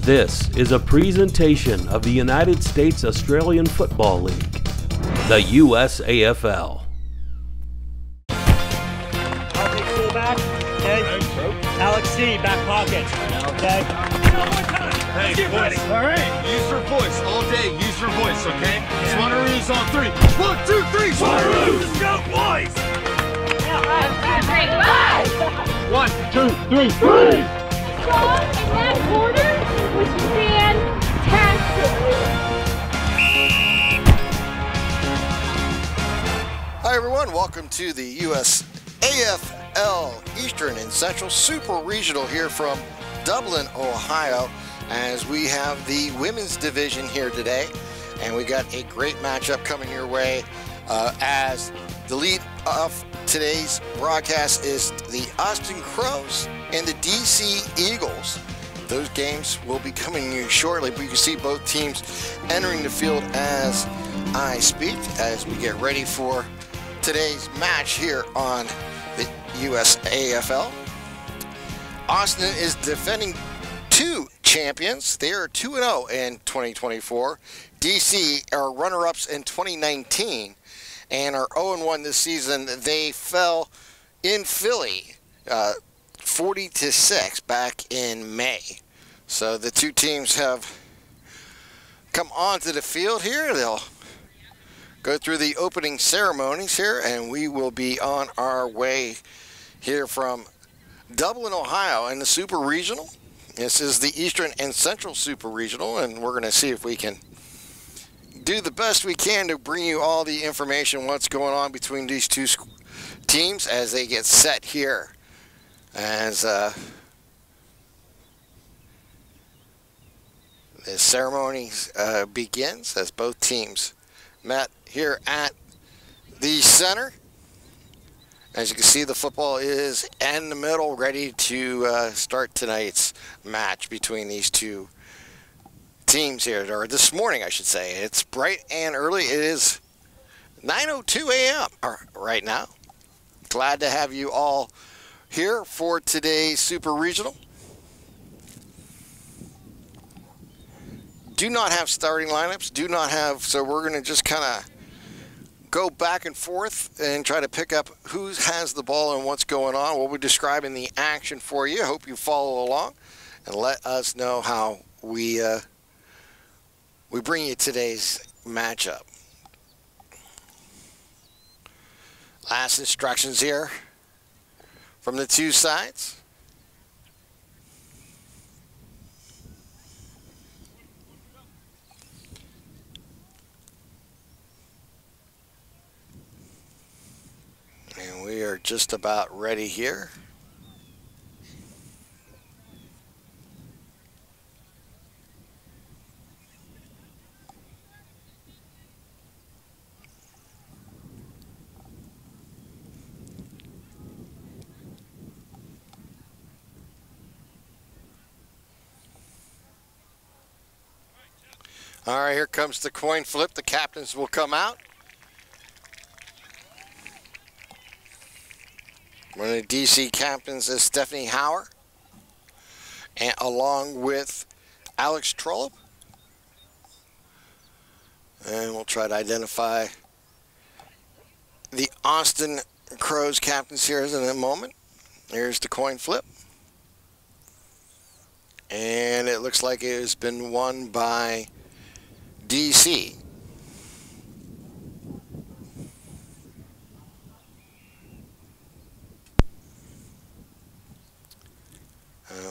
This is a presentation of the United States Australian Football League, the USAFL. I'll take fullback, okay? Alex C, back pocket, okay? Hey, boys. All right. Use your voice all day. Use your voice, okay? Yeah. Swannaroos on three. 1, 2, 3. Swannaroos. Let's go, boys! 1, 2, 3. Strong in that corner was fantastic. Hi everyone, welcome to the USAFL Eastern and Central Super Regional here from Dublin, Ohio, as we have the women's division here today, and we got a great matchup coming your way as the lead of today's broadcast is the Austin Crows and the DC Eagles. Those games will be coming you shortly, but you can see both teams entering the field as I speak, as we get ready for today's match here on the USAFL. Austin is defending two champions. They are 2-0 in 2024. DC are runner-ups in 2019 and are 0-1 this season. They fell in Philly 40-6 back in May. So the two teams have come onto the field here. They'll go through the opening ceremonies here, and we will be on our way here from Dublin, Ohio in the Super Regional. This is the Eastern and Central Super Regional, and we're going to see if we can do the best we can to bring you all the information, what's going on between these two teams as they get set here. As the ceremony begins, as both teams met here at the center. As you can see, the football is in the middle, ready to start tonight's match between these two teams here, or this morning I should say. It's bright and early. It is 9:02 a.m. right now. Glad to have you all here for today's Super Regional. Do not have starting lineups, so we're going to just kind of go back and forth and try to pick up who has the ball and what's going on. We'll be describing the action for you. Hope you follow along and let us know how we bring you today's matchup. Last instructions here from the two sides. And we are just about ready here. All right, here comes the coin flip. The captains will come out. One of the DC captains is Stephanie Hauer, and along with Alex Trollope. And we'll try to identify the Austin Crows captains here in a moment. Here's the coin flip. And it looks like it has been won by DC.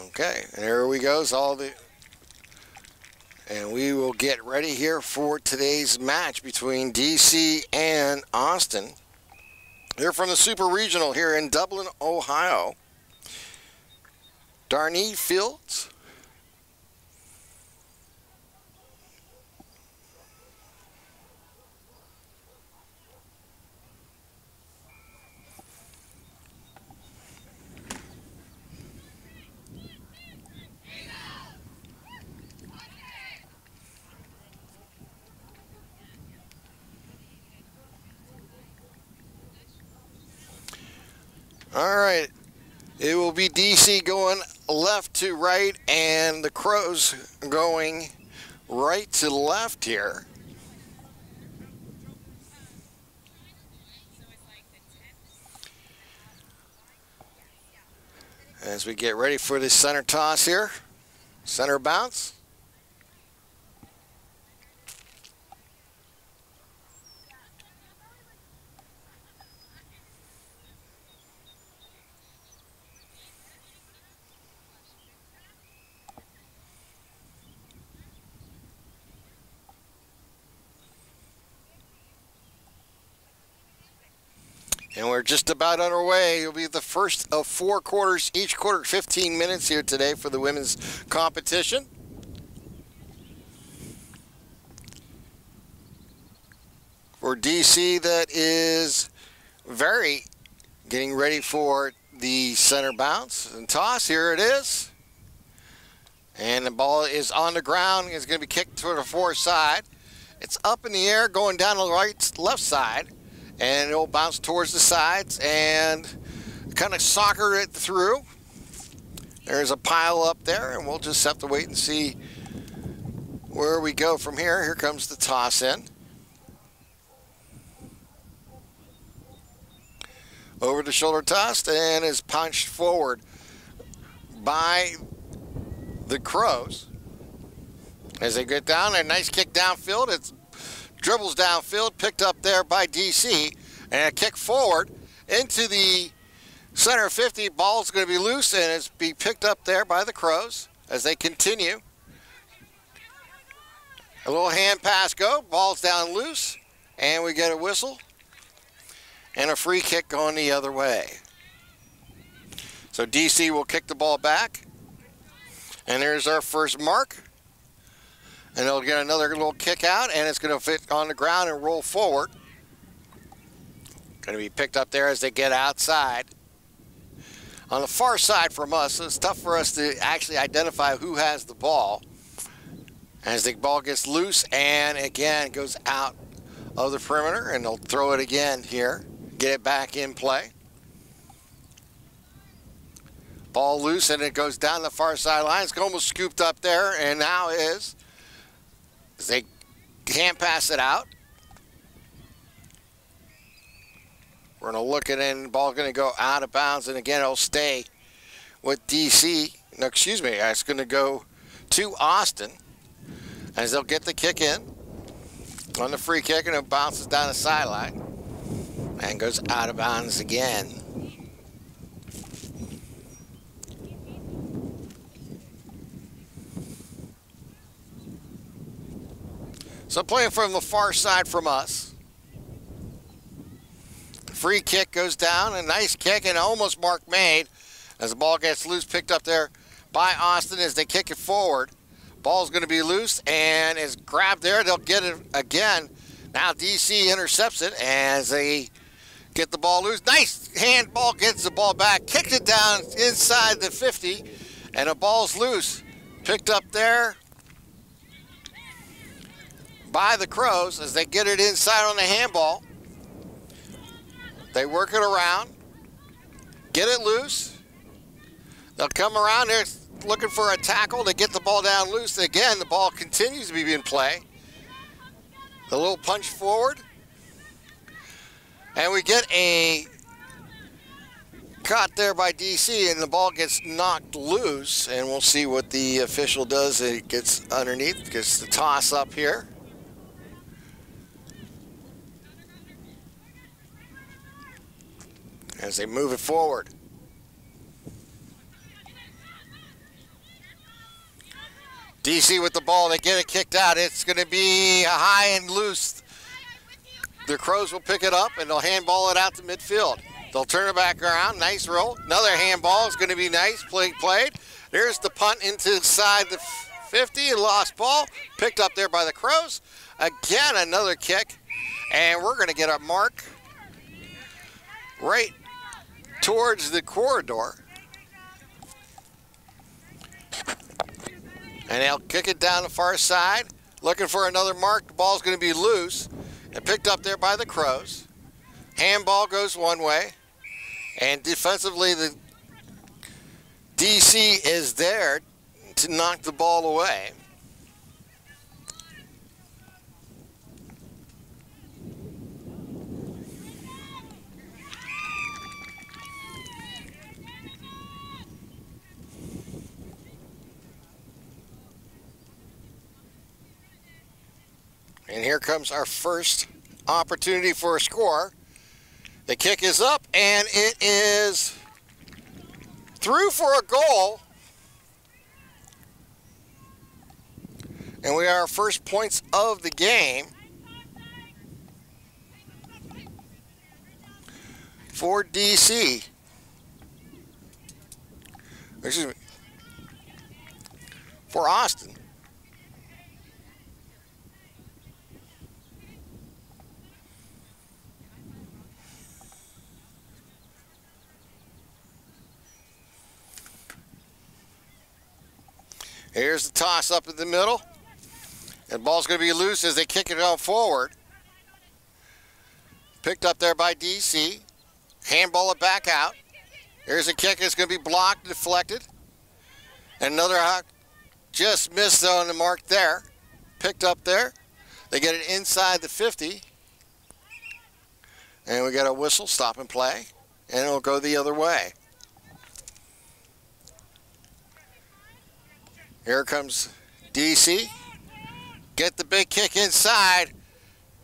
Okay, and here we go. And we will get ready here for today's match between DC and Austin. Here from the Super Regional here in Dublin, Ohio. Darnay Fields. All right, it will be DC going left to right, and the Crows going right to left here. As we get ready for the center toss here. Center bounce. And we're just about underway. It'll be the first of 4 quarters, each quarter 15 minutes here today for the women's competition. For DC, that is very getting ready for the center bounce and toss. Here it is. And the ball is on the ground. It's going to be kicked to the far side. It's up in the air going down the left side. And it'll bounce towards the sides and kind of soccer it through. There's a pile up there, and we'll just have to wait and see where we go from here. Here comes the toss in. Over the shoulder tossed and is punched forward by the Crows. As they get down, a nice kick downfield. It's dribbles downfield, picked up there by DC, and a kick forward into the center 50. Ball's going to be loose, and it's be picked up there by the Crows as they continue. A little hand pass go, ball's down loose, and we get a whistle and a free kick going the other way. So DC will kick the ball back, and there's our first mark. And they'll get another little kick out, and it's going to fit on the ground and roll forward. Going to be picked up there as they get outside. On the far side from us, so it's tough for us to actually identify who has the ball. As the ball gets loose, and again goes out of the perimeter, and they'll throw it again here. Get it back in play. Ball loose, and it goes down the far sideline. It's almost scooped up there, and now is. They can't pass it out. We're going to look at it, and the ball's going to go out of bounds, and again, it'll stay with DC. No, excuse me, it's going to go to Austin as they'll get the kick in on the free kick, and it bounces down the sideline and goes out of bounds again. So playing from the far side from us. Free kick goes down, a nice kick, and almost mark made as the ball gets loose, picked up there by Austin as they kick it forward. Ball's going to be loose and is grabbed there. They'll get it again. Now DC intercepts it as they get the ball loose. Nice handball, gets the ball back, kicks it down inside the 50, and the ball's loose. Picked up there by the Crows as they get it inside on the handball. They work it around, get it loose. They'll come around there looking for a tackle to get the ball down loose. Again, the ball continues to be in play. A little punch forward. And we get a caught there by DC, and the ball gets knocked loose. And we'll see what the official does. It gets underneath, gets the toss up here. As they move it forward. DC with the ball, they get it kicked out. It's going to be high and loose. The Crows will pick it up, and they'll handball it out to midfield. They'll turn it back around. Nice roll. Another handball is going to be nice. Played. There's the punt inside the 50. And lost ball. Picked up there by the Crows. Again, another kick. And we're going to get a mark right towards the corridor. And they'll kick it down the far side. Looking for another mark. The ball's going to be loose. And picked up there by the Crows. Handball goes one way. And defensively, the DC is there to knock the ball away. And here comes our first opportunity for a score. The kick is up, and it is through for a goal. And we are our first points of the game for DC. Excuse me, for Austin. Here's the toss up in the middle. And ball's going to be loose as they kick it out forward. Picked up there by DC. Handball it back out. Here's a kick. It's going to be blocked, deflected. And another hawk just missed on the mark there. Picked up there. They get it inside the 50. And we got a whistle, stop and play. And it'll go the other way. Here comes DC. Get the big kick inside.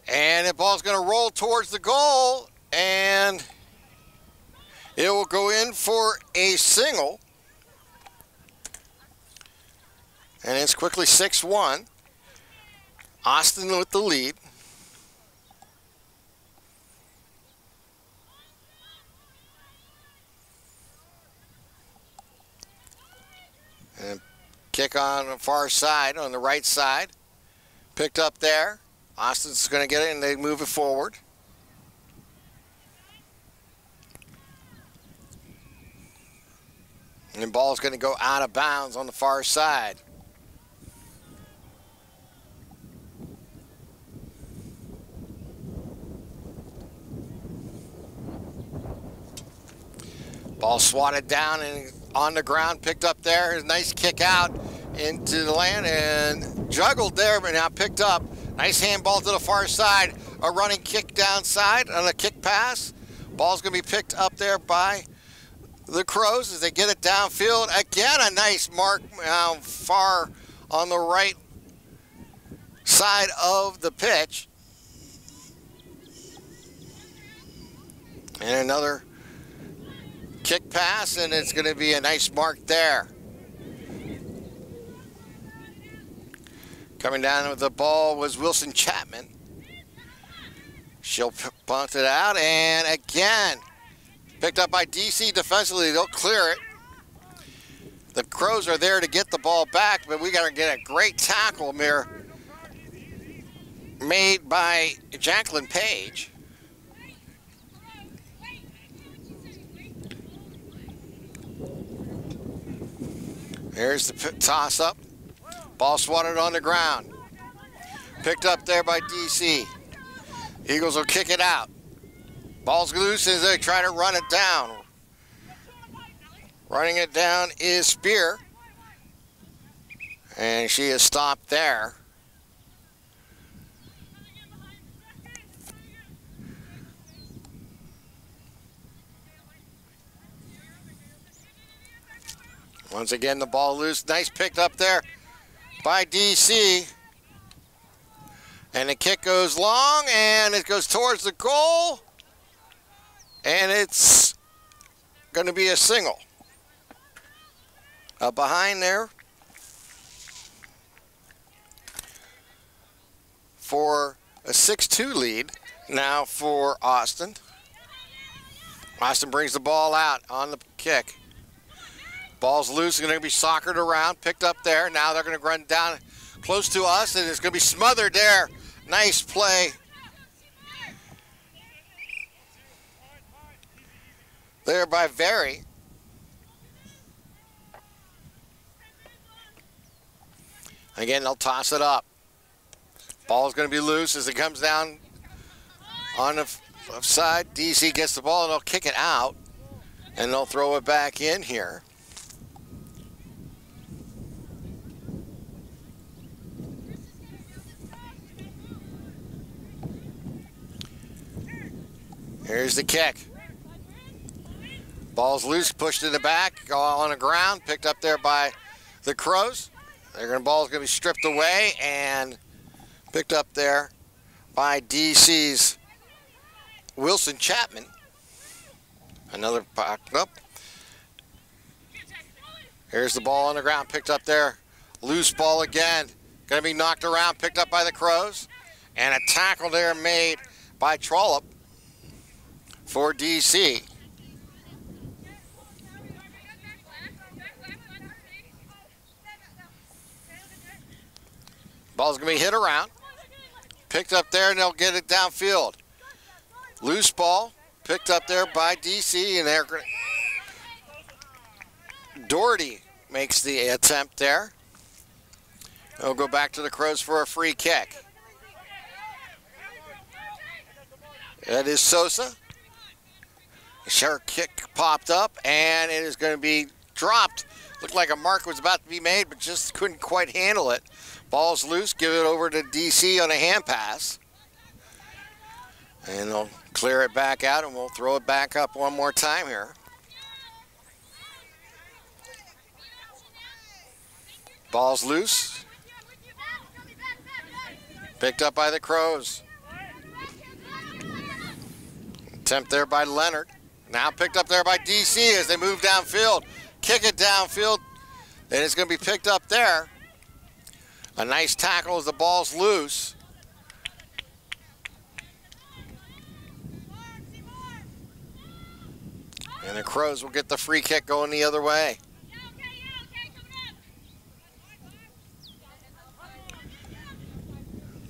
And the ball's going to roll towards the goal. And it will go in for a single. And it's quickly 6-1. Austin with the lead. And kick on the far side, on the right side. Picked up there. Austin's going to get it, and they move it forward. And the ball's going to go out of bounds on the far side. Ball swatted down and on the ground, picked up there. Nice kick out into the land and juggled there, but now picked up. Nice handball to the far side. A running kick downside on a kick pass. Ball's going to be picked up there by the Crows as they get it downfield. Again, a nice mark far on the right side of the pitch. And another kick pass, and it's going to be a nice mark there. Coming down with the ball was Wilson Chapman. She'll punt it out, and again, picked up by DC defensively. They'll clear it. The Crows are there to get the ball back, but we got to get a great tackle here made by Jacqueline Page. Here's the toss up. Ball swatted on the ground. Picked up there by DC. Eagles will kick it out. Ball's loose as they try to run it down. Running it down is Spear. And she is stopped there. Once again, the ball loose. Nice picked up there by DC. And the kick goes long, and it goes towards the goal. And it's going to be a single. Behind there for a 6-2 lead now for Austin. Austin brings the ball out on the kick. Ball's loose, going to be soccered around, picked up there. Now they're going to run down close to us, and it's going to be smothered there. Nice play there by Very. Again, they'll toss it up. Ball's going to be loose as it comes down on the left side. DC gets the ball, and they'll kick it out, and they'll throw it back in here. Here's the kick. Ball's loose, pushed in the back, on the ground, picked up there by the Crows. Ball's going to be stripped away and picked up there by DC's Wilson Chapman. Another back up. Here's the ball on the ground, picked up there. Loose ball again. Going to be knocked around, picked up by the Crows. And a tackle there made by Trollope for DC. Ball's going to be hit around. Picked up there, and they'll get it downfield. Loose ball, picked up there by DC, and they're going to... Doherty makes the attempt there. They'll go back to the Crows for a free kick. That is Sosa. The sharp kick popped up, and it is going to be dropped. Looked like a mark was about to be made, but just couldn't quite handle it. Ball's loose, give it over to DC on a hand pass. And they'll clear it back out, and we'll throw it back up one more time here. Ball's loose. Picked up by the Crows. Attempt there by Leonard. Now picked up there by DC as they move downfield. Kick it downfield, and it's going to be picked up there. A nice tackle as the ball's loose. And the Crows will get the free kick going the other way.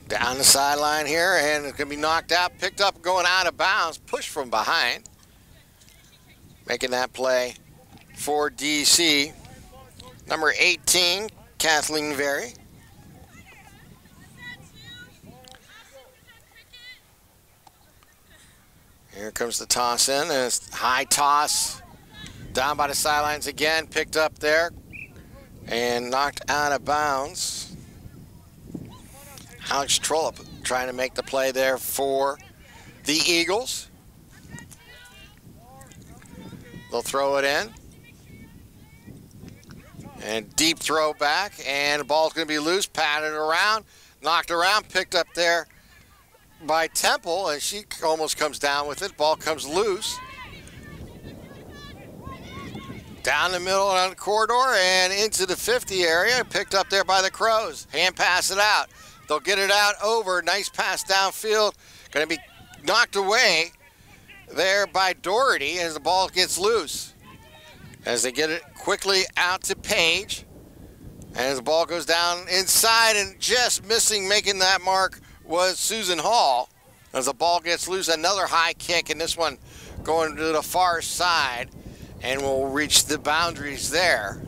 Down the sideline here, and it's going to be knocked out, picked up, going out of bounds, pushed from behind. Making that play for DC. Number 18, Kathleen Very. Here comes the toss in, and it's high toss. Down by the sidelines again, picked up there, and knocked out of bounds. Alex Trollope trying to make the play there for the Eagles. They'll throw it in. And deep throw back, and the ball's going to be loose, patted around, knocked around, picked up there by Temple, and she almost comes down with it. Ball comes loose. Down the middle on the corridor and into the 50 area, picked up there by the Crows. Hand pass it out. They'll get it out over. Nice pass downfield. Going to be knocked away there by Doherty as the ball gets loose. As they get it quickly out to Page. And as the ball goes down inside, and just missing making that mark was Susan Hall. As the ball gets loose, another high kick, and this one going to the far side. And will reach the boundaries there.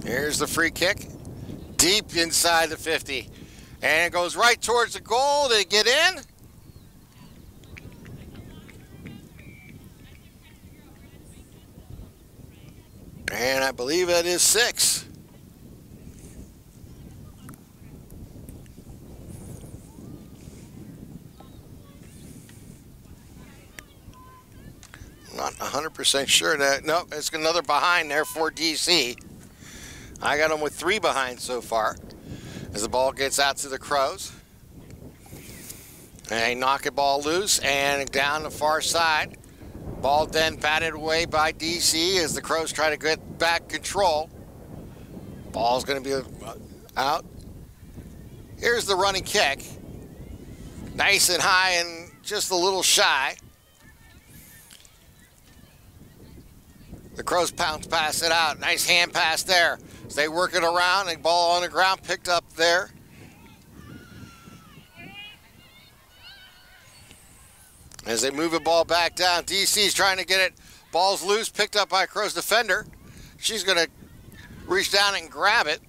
Here's the free kick, deep inside the 50. And it goes right towards the goal. They get in. And I believe that is 6. Not 100% sure that, no, it's another behind there for DC. I got them with 3 behind so far. As the ball gets out to the Crows. And they knock the ball loose and down the far side. Ball then batted away by DC as the Crows try to get back control. Ball's going to be out. Here's the running kick. Nice and high and just a little shy. The Crows pass it out. Nice hand pass there. As they work it around, and ball on the ground, picked up there. As they move the ball back down, DC's trying to get it. Ball's loose, picked up by a Crows defender. She's going to reach down and grab it.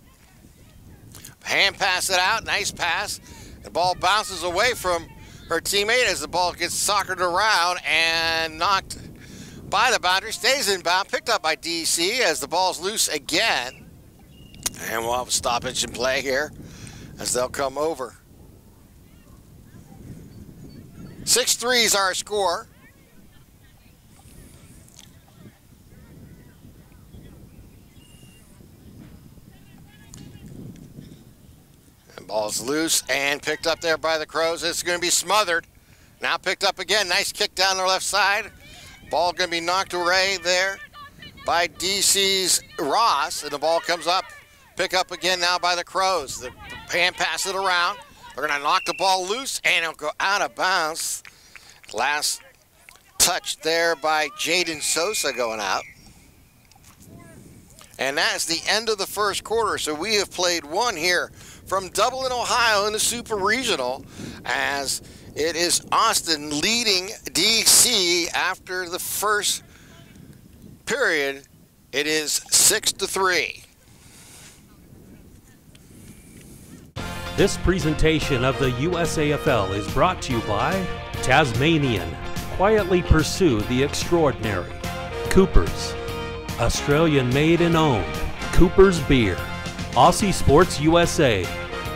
Hand pass it out, nice pass. The ball bounces away from her teammate as the ball gets soccered around and knocked by the boundary, stays inbound, picked up by DC as the ball's loose again. And we'll have a stoppage in play here as they'll come over. 6-3 is our score. Ball's loose and picked up there by the Crows. It's going to be smothered. Now picked up again. Nice kick down the left side. Ball going to be knocked away there by DC's Ross. And the ball comes up. Pick up again now by the Crows. The hand pass it around. They're going to knock the ball loose and it'll go out of bounds. Last touch there by Jaden Sosa going out. And that's the end of the first quarter. So we have played one here from Dublin, Ohio in the Super Regional, as it is Austin leading DC after the first period. It is 6-3. This presentation of the USAFL is brought to you by Tasmanian. Quietly pursue the extraordinary. Cooper's. Australian made and owned. Cooper's Beer. Aussie Sports USA,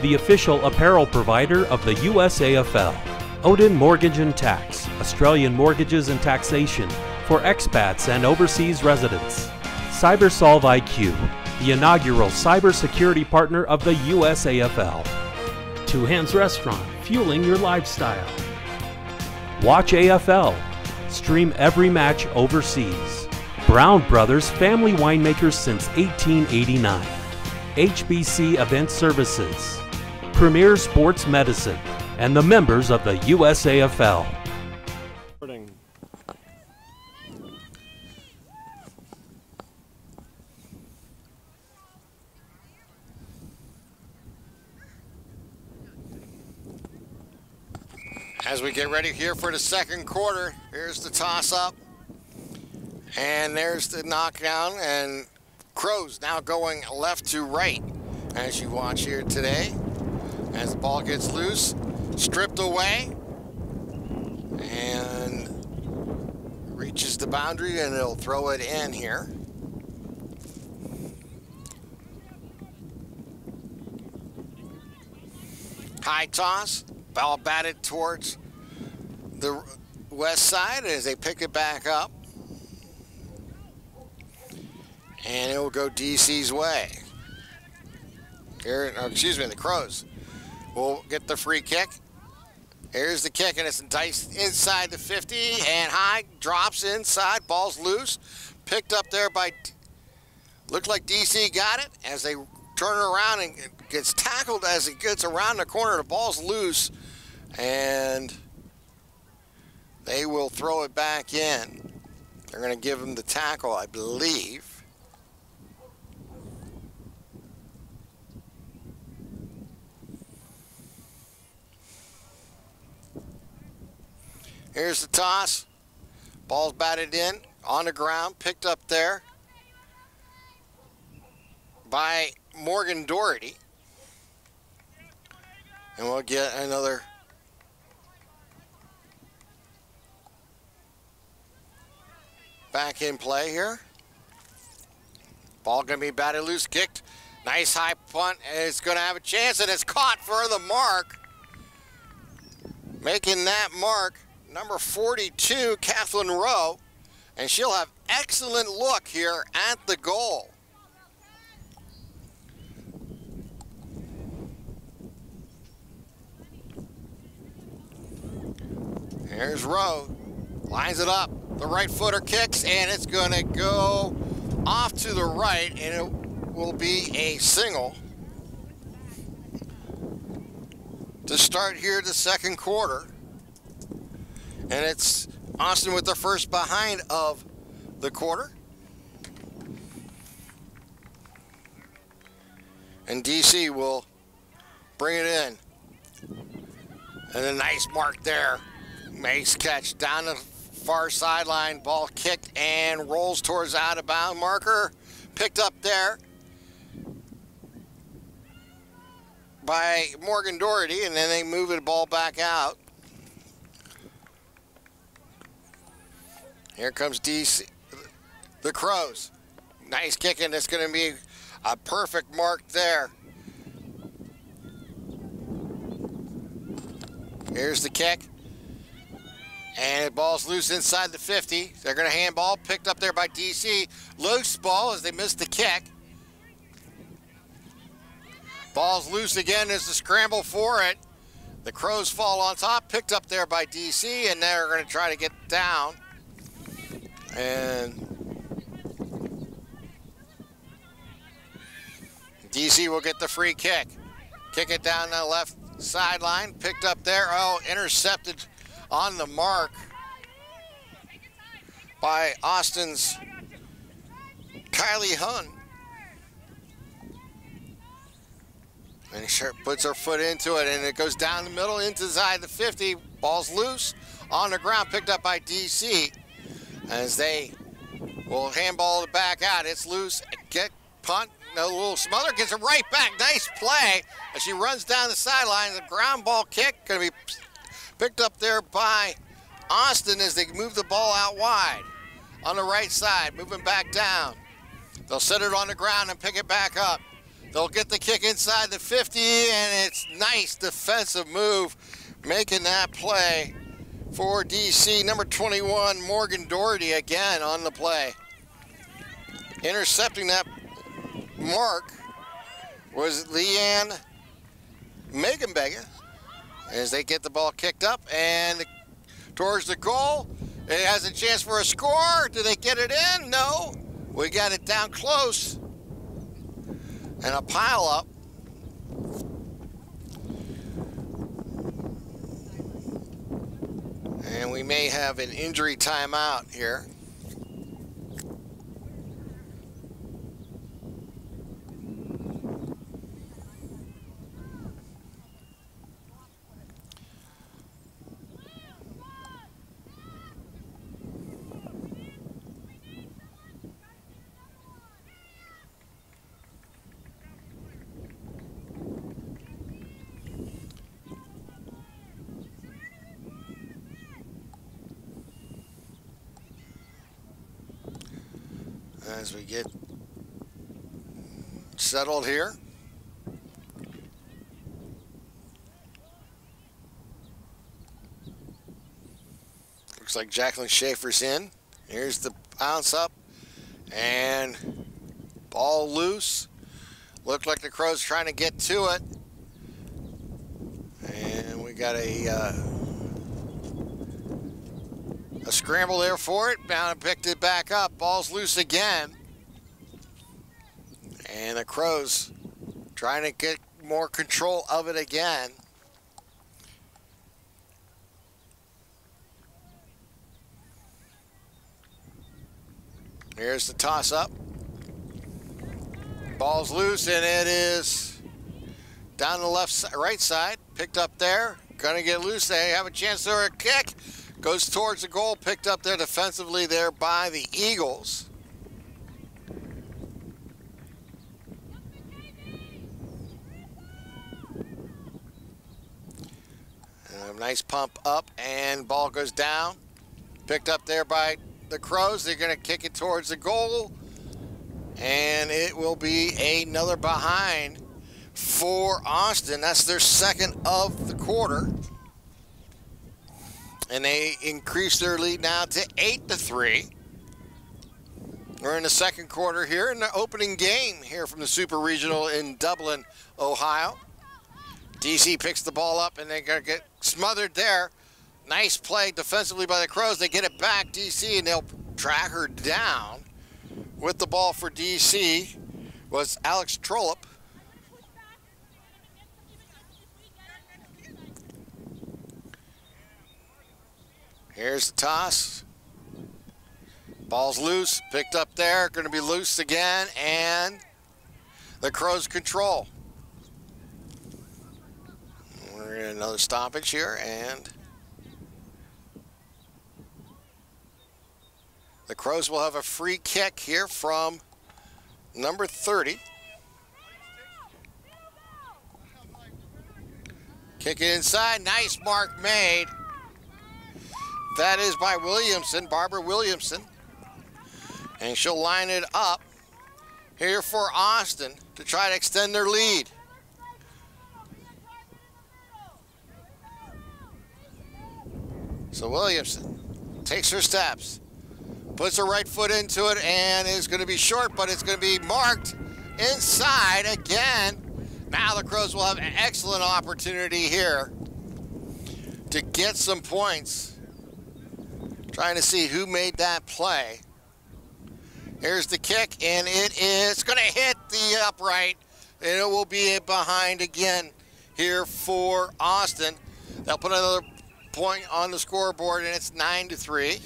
the official apparel provider of the USAFL. Odin Mortgage and Tax, Australian mortgages and taxation for expats and overseas residents. CyberSolve IQ, the inaugural cybersecurity partner of the USAFL. Two Hands Restaurant, fueling your lifestyle. Watch AFL, stream every match overseas. Brown Brothers, family winemakers since 1889. HBC Event Services, Premier Sports Medicine, and the members of the USAFL. As we get ready here for the second quarter, here's the toss-up. And there's the knockdown, and Crows now going left to right as you watch here today. As the ball gets loose, stripped away, and reaches the boundary, and it'll throw it in here. High toss, ball batted towards the west side as they pick it back up. And it will go DC's way. Here, the Crows will get the free kick. Here's the kick, and it's enticed inside the 50, and high, drops inside, ball's loose. Picked up there by, looked like DC got it as they turn it around and gets tackled as it gets around the corner. The ball's loose, and they will throw it back in. They're going to give him the tackle, I believe. Here's the toss. Ball's batted in, on the ground, picked up there by Morgan Doherty. And we'll get another back in play here. Ball going to be batted loose, kicked. Nice high punt, and it's going to have a chance, and it's caught for the mark. Making that mark, number 42, Kathleen Rowe, and she'll have excellent look here at the goal. Here's Rowe, lines it up. The right footer kicks, and it's going to go off to the right, and it will be a single to start here the second quarter. And it's Austin with the first behind of the quarter. And DC will bring it in. And a nice mark there. Nice catch down the far sideline. Ball kicked and rolls towards out of bound marker. Picked up there by Morgan Doherty, and then they move the ball back out. Here comes DC, the Crows. Nice kicking. It's going to be a perfect mark there. Here's the kick. And the ball's loose inside the 50. They're going to handball. Picked up there by DC. Loose ball as they missed the kick. Ball's loose again as the scramble for it. The Crows fall on top. Picked up there by DC, and they're going to try to get down. And DC will get the free kick. Kick it down the left sideline. Picked up there. Oh, intercepted on the mark by Austin's Kylie Hun. And she puts her foot into it, and it goes down the middle inside the 50. Ball's loose on the ground, picked up by DC. As they will handball it back out. It's loose. Get punt. A little smother. Gets it right back. Nice play as she runs down the sideline. The ground ball kick going to be picked up there by Austin as they move the ball out wide on the right side. Moving back down. They'll set it on the ground and pick it back up. They'll get the kick inside the 50, and it's nice defensive move making that play for DC. Number 21, Morgan Doherty again on the play. Intercepting that mark was Leanne Meganbega as they get the ball kicked up and towards the goal. It has a chance for a score. Do they get it in? No. We got it down close. And a pile up. And we may have an injury timeout here. As we get settled here. Looks like Jacqueline Schaefer's in. Here's the bounce up and ball loose. Looked like the Crows trying to get to it. And we got a scramble there for it. Bound and picked it back up. Ball's loose again. And the Crows trying to get more control of it again. Here's the toss up. Ball's loose, and it is down the right side. Picked up there. Gonna get loose. They have a chance for a kick. Goes towards the goal, picked up there defensively there by the Eagles. A nice pump up, and ball goes down. Picked up there by the Crows. They're going to kick it towards the goal, and it will be another behind for Austin. That's their second of the quarter. And they increase their lead now to 8-3. We're in the second quarter here in the opening game here from the Super Regional in Dublin, Ohio. DC picks the ball up, and they're going to get smothered there. Nice play defensively by the Crows. They get it back, DC, and they'll track her down. With the ball for DC was Alex Trollope. Here's the toss. Ball's loose, picked up there, going to be loose again, and the Crows control. We're in another stoppage here, and the Crows will have a free kick here from number 30. Kick it inside. Nice mark made. That is by Williamson, Barbara Williamson. And she'll line it up here for Austin to try to extend their lead. So Williamson takes her steps, puts her right foot into it, and is going to be short, but it's going to be marked inside again. Now the Crows will have an excellent opportunity here to get some points. Trying to see who made that play. Here's the kick, and it is going to hit the upright, and it will be behind again here for Austin. They'll put another point on the scoreboard, and it's 9-3.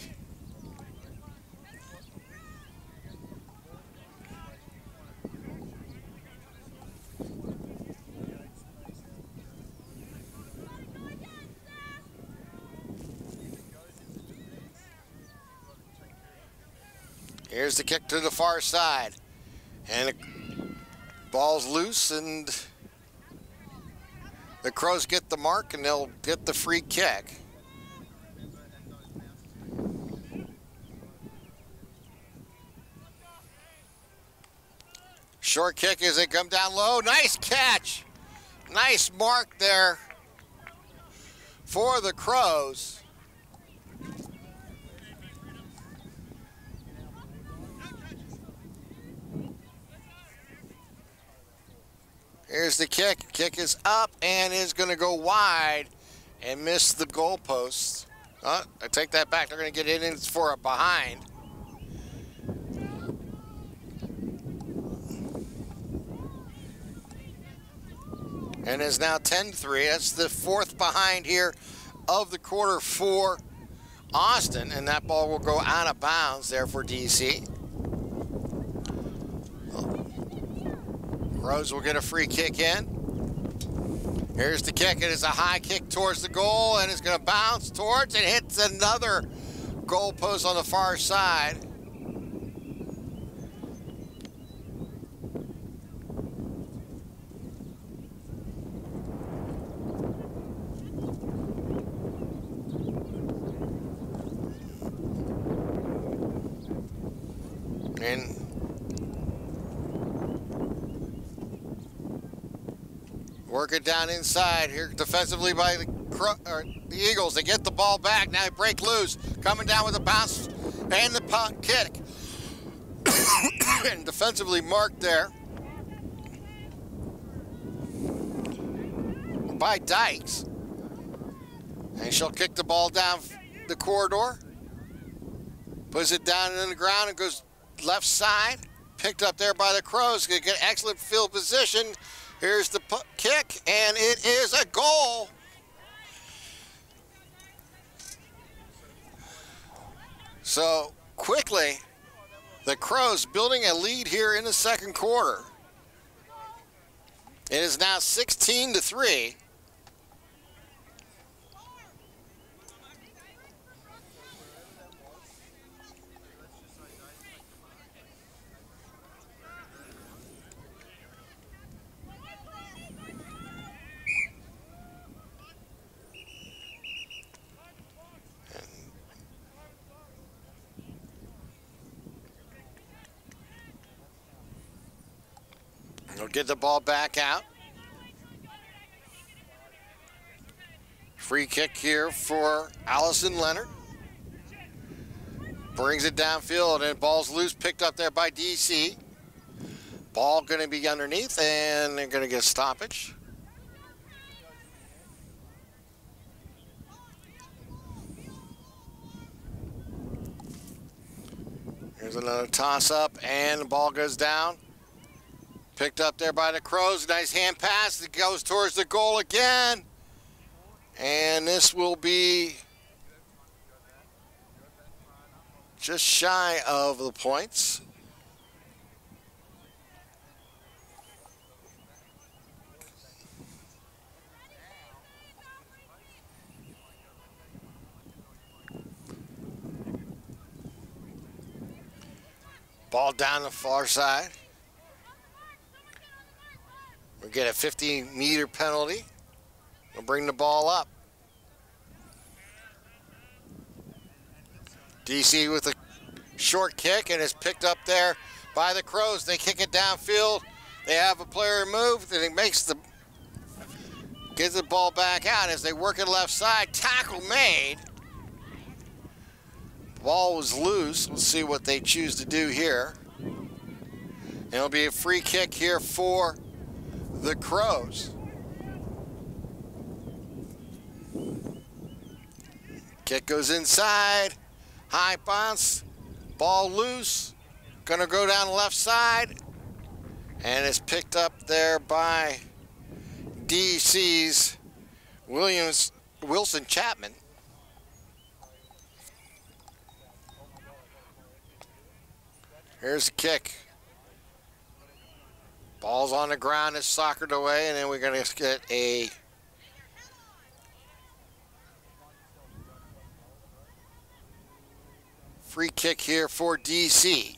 Here's the kick to the far side, and the ball's loose, and the Crows get the mark, and they'll get the free kick. Short kick as they come down low. Nice catch. Nice mark there for the Crows. Here's the kick. Kick is up and is going to go wide and miss the goalpost. I take that back. They're going to get it in for a behind. And it's now 10-3. That's the fourth behind here of the quarter for Austin. And that ball will go out of bounds there for DC. Crows will get a free kick in. Here's the kick. It is a high kick towards the goal, and it's going to bounce towards and hits another goal post on the far side. And work it down inside here defensively by the Eagles. They get the ball back. Now they break loose. Coming down with a bounce and the punt kick. And defensively marked there by Dykes. And she'll kick the ball down the corridor. Puts it down in the ground and goes left side. Picked up there by the Crows. Gonna get excellent field position. Here's the kick, and it is a goal. So quickly, the Crows building a lead here in the second quarter. It is now 16-3. They'll get the ball back out. Free kick here for Allison Leonard. Brings it downfield, and ball's loose, picked up there by DC. Ball going to be underneath, and they're going to get a stoppage. Here's another toss-up, and the ball goes down. Picked up there by the Crows. Nice hand pass. It goes towards the goal again. And this will be just shy of the points. Ball down the far side. We get a 50-meter penalty. We'll bring the ball up. DC with a short kick, and it's picked up there by the Crows. They kick it downfield. They have a player move, and it gets the ball back out as they work it left side. Tackle made. Ball was loose. We'll see what they choose to do here. And it'll be a free kick here for the Crows. Kick goes inside. High bounce. Ball loose. Gonna go down the left side. And it's picked up there by DC's Wilson Chapman. Here's the kick. Ball's on the ground, it's soccered away, and then we're going to get a free kick here for DC.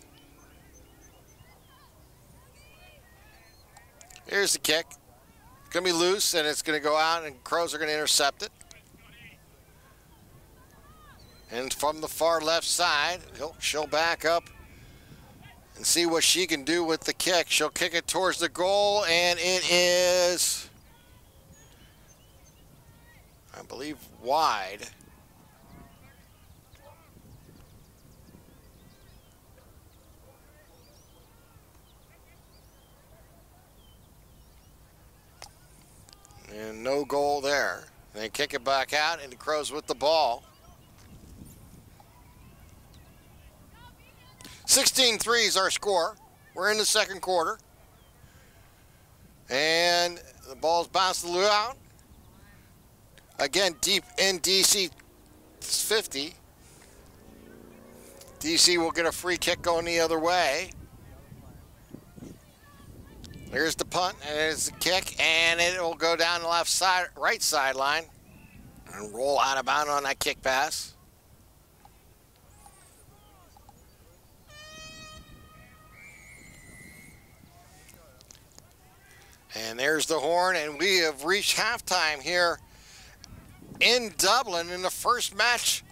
Here's the kick. It's going to be loose, and it's going to go out, and Crows are going to intercept it. And from the far left side, she'll back up and see what she can do with the kick. She'll kick it towards the goal, and it is, I believe, wide. And no goal there. They kick it back out, and the Crows with the ball. 16-3 is our score. We're in the second quarter. And the ball's bounced out. Again, deep in DC 50. DC will get a free kick going the other way. Here's the punt, and there's the kick, and it will go down the left side, right sideline, and roll out of bounds on that kick pass. And there's the horn, and we have reached halftime here in Dublin in the first match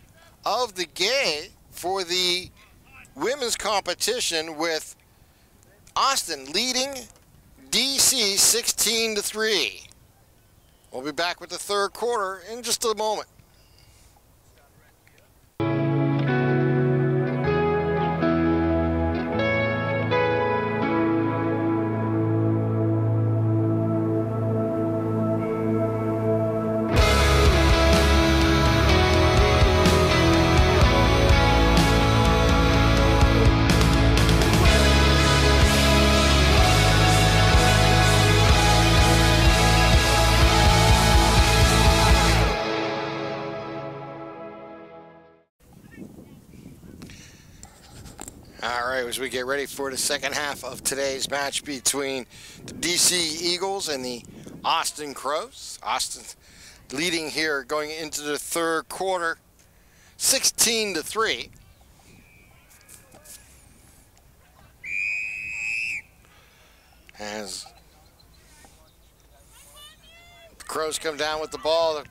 of the game for the women's competition, with Austin leading DC 16-3. We'll be back with the third quarter in just a moment. As we get ready for the second half of today's match between the DC Eagles and the Austin Crows. Austin leading here going into the third quarter, 16-3. As the Crows come down with the ball, the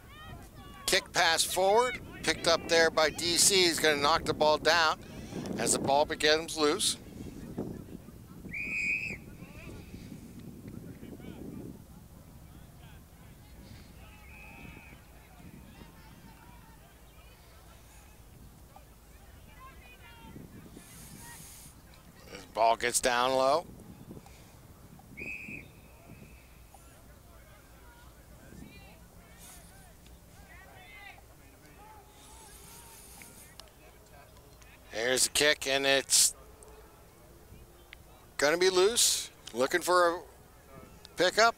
kick pass forward, picked up there by DC. He's going to knock the ball down as the ball becomes loose. This ball gets down low. Here's the kick, and it's going to be loose. Looking for a pickup.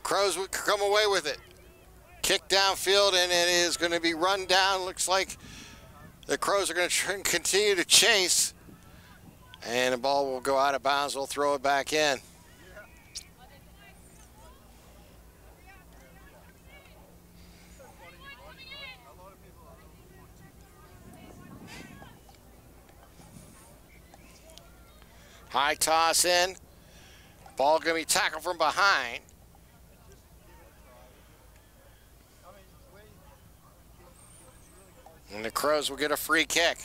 Crows would come away with it. Kick downfield, and it is going to be run down. Looks like the Crows are going to continue to chase. And the ball will go out of bounds. We'll throw it back in. High toss in. Ball going to be tackled from behind. And the Crows will get a free kick.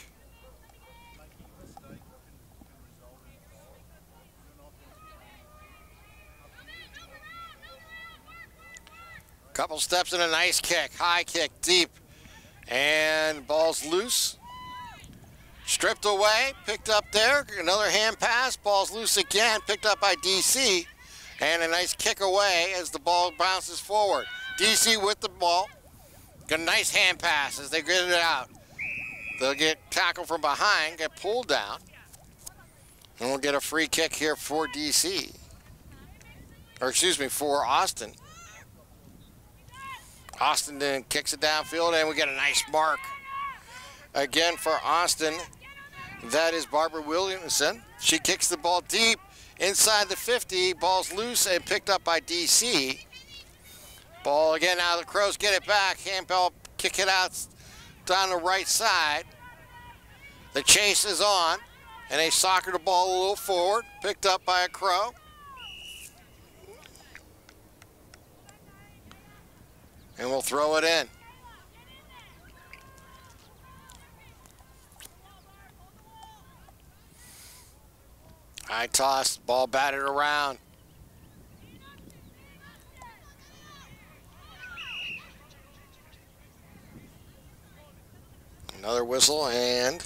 Couple steps and a nice kick. High kick, deep. And ball's loose. Stripped away, picked up there. Another hand pass, ball's loose again, picked up by DC. And a nice kick away as the ball bounces forward. DC with the ball. Got a nice hand pass as they get it out. They'll get tackled from behind, get pulled down. And we'll get a free kick here for DC. Or excuse me, for Austin. Austin then kicks it downfield, and we get a nice mark. Again for Austin, that is Barbara Williamson. She kicks the ball deep inside the 50. Ball's loose and picked up by DC. Ball again now, the Crows get it back. Handball, kick it out down the right side. The chase is on, and they soccer the ball a little forward. Picked up by a Crow. And we'll throw it in. High toss, ball batted around. Another whistle, and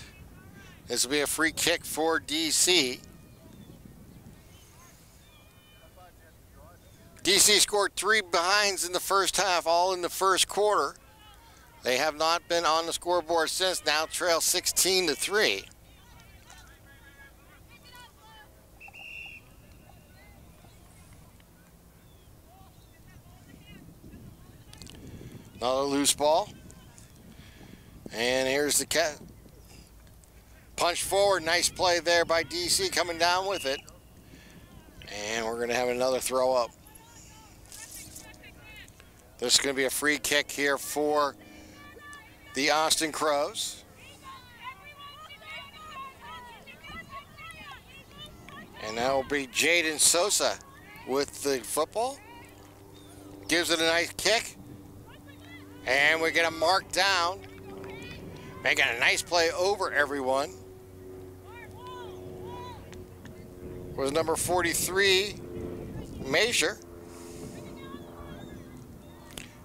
this will be a free kick for DC. DC scored 3 behinds in the first half, all in the first quarter. They have not been on the scoreboard since, now trail 16-3. Another loose ball. And here's the cat. Punch forward, nice play there by DC coming down with it. And we're gonna have another throw up. This is gonna be a free kick here for the Austin Crows. And that will be Jaden Sosa with the football. Gives it a nice kick. And we get a mark down. Making a nice play over everyone. Was number 43, Measure.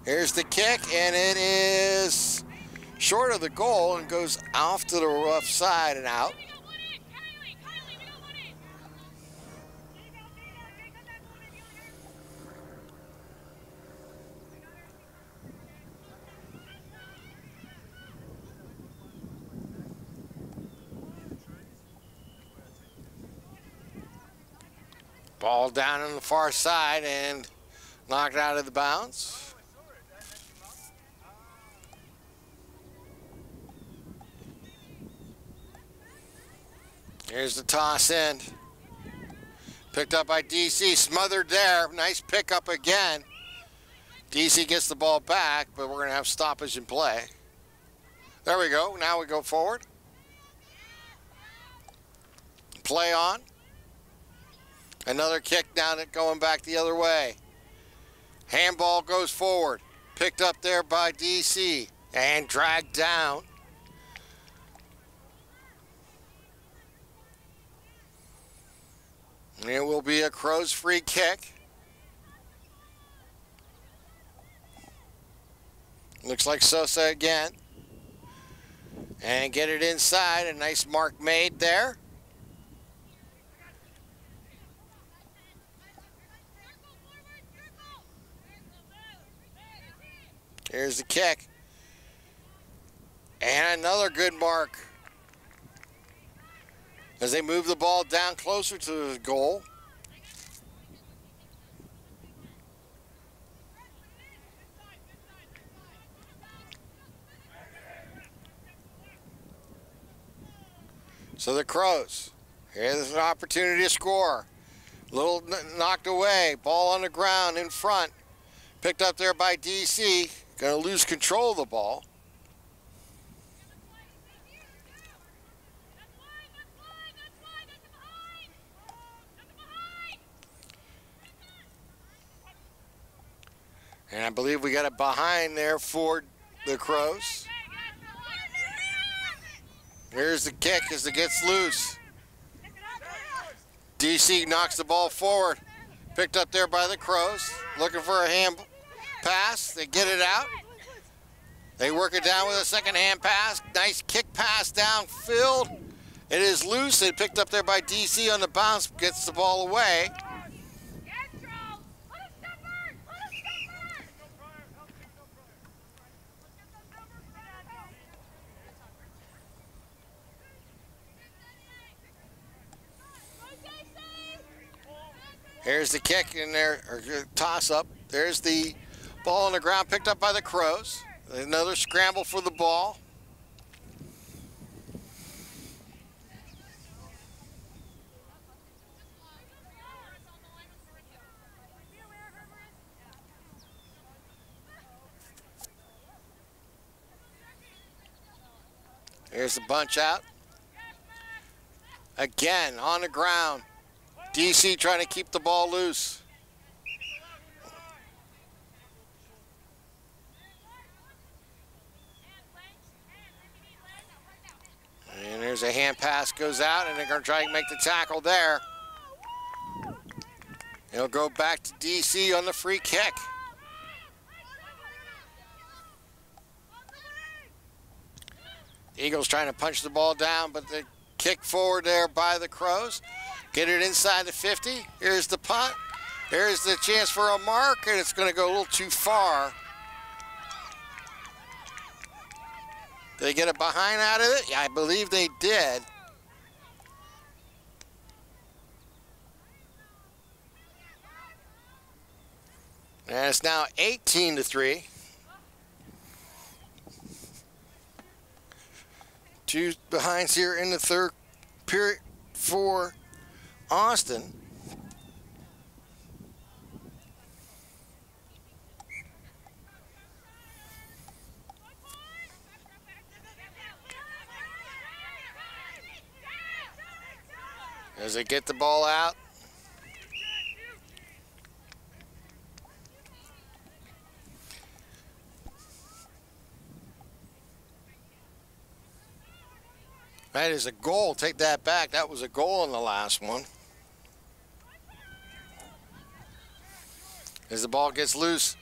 Here's the kick, and it is short of the goal and goes off to the rough side and out. Ball down on the far side and knocked out of the bounds. Here's the toss in. Picked up by DC, smothered there. Nice pickup again. DC gets the ball back, but we're going to have stoppage in play. There we go. Now we go forward. Play on. Another kick down it going back the other way. Handball goes forward. Picked up there by DC and dragged down. And it will be a Crows free kick. Looks like Sosa again. And get it inside. A nice mark made there. Here's the kick. And another good mark as they move the ball down closer to the goal. So the Crows, here's an opportunity to score. A little knocked away, ball on the ground in front. Picked up there by DC. Going to lose control of the ball. And I believe we got it behind there for the Crows. Here's the kick as it gets loose. DC knocks the ball forward. Picked up there by the Crows. Looking for a hand pass. They get it out. They work it down with a second hand pass. Nice kick pass downfield. It is loose. It picked up there by DC on the bounce. Gets the ball away. Here's the kick in there, or toss up. There's the ball on the ground picked up by the Crows. Another scramble for the ball. Here's the bunch out. Again, on the ground. DC trying to keep the ball loose. And there's a hand pass goes out, and they're going to try and make the tackle there. It'll go back to DC on the free kick. Eagles trying to punch the ball down, but the kick forward there by the Crows. Get it inside the 50. Here's the punt. Here's the chance for a mark, and it's going to go a little too far. Did they get it behind out of it? Yeah, I believe they did. And it's now 18-3. Two behinds here in the third period for Austin. As they get the ball out. That is a goal. Take that back. That was a goal in the last one. As the ball gets loose,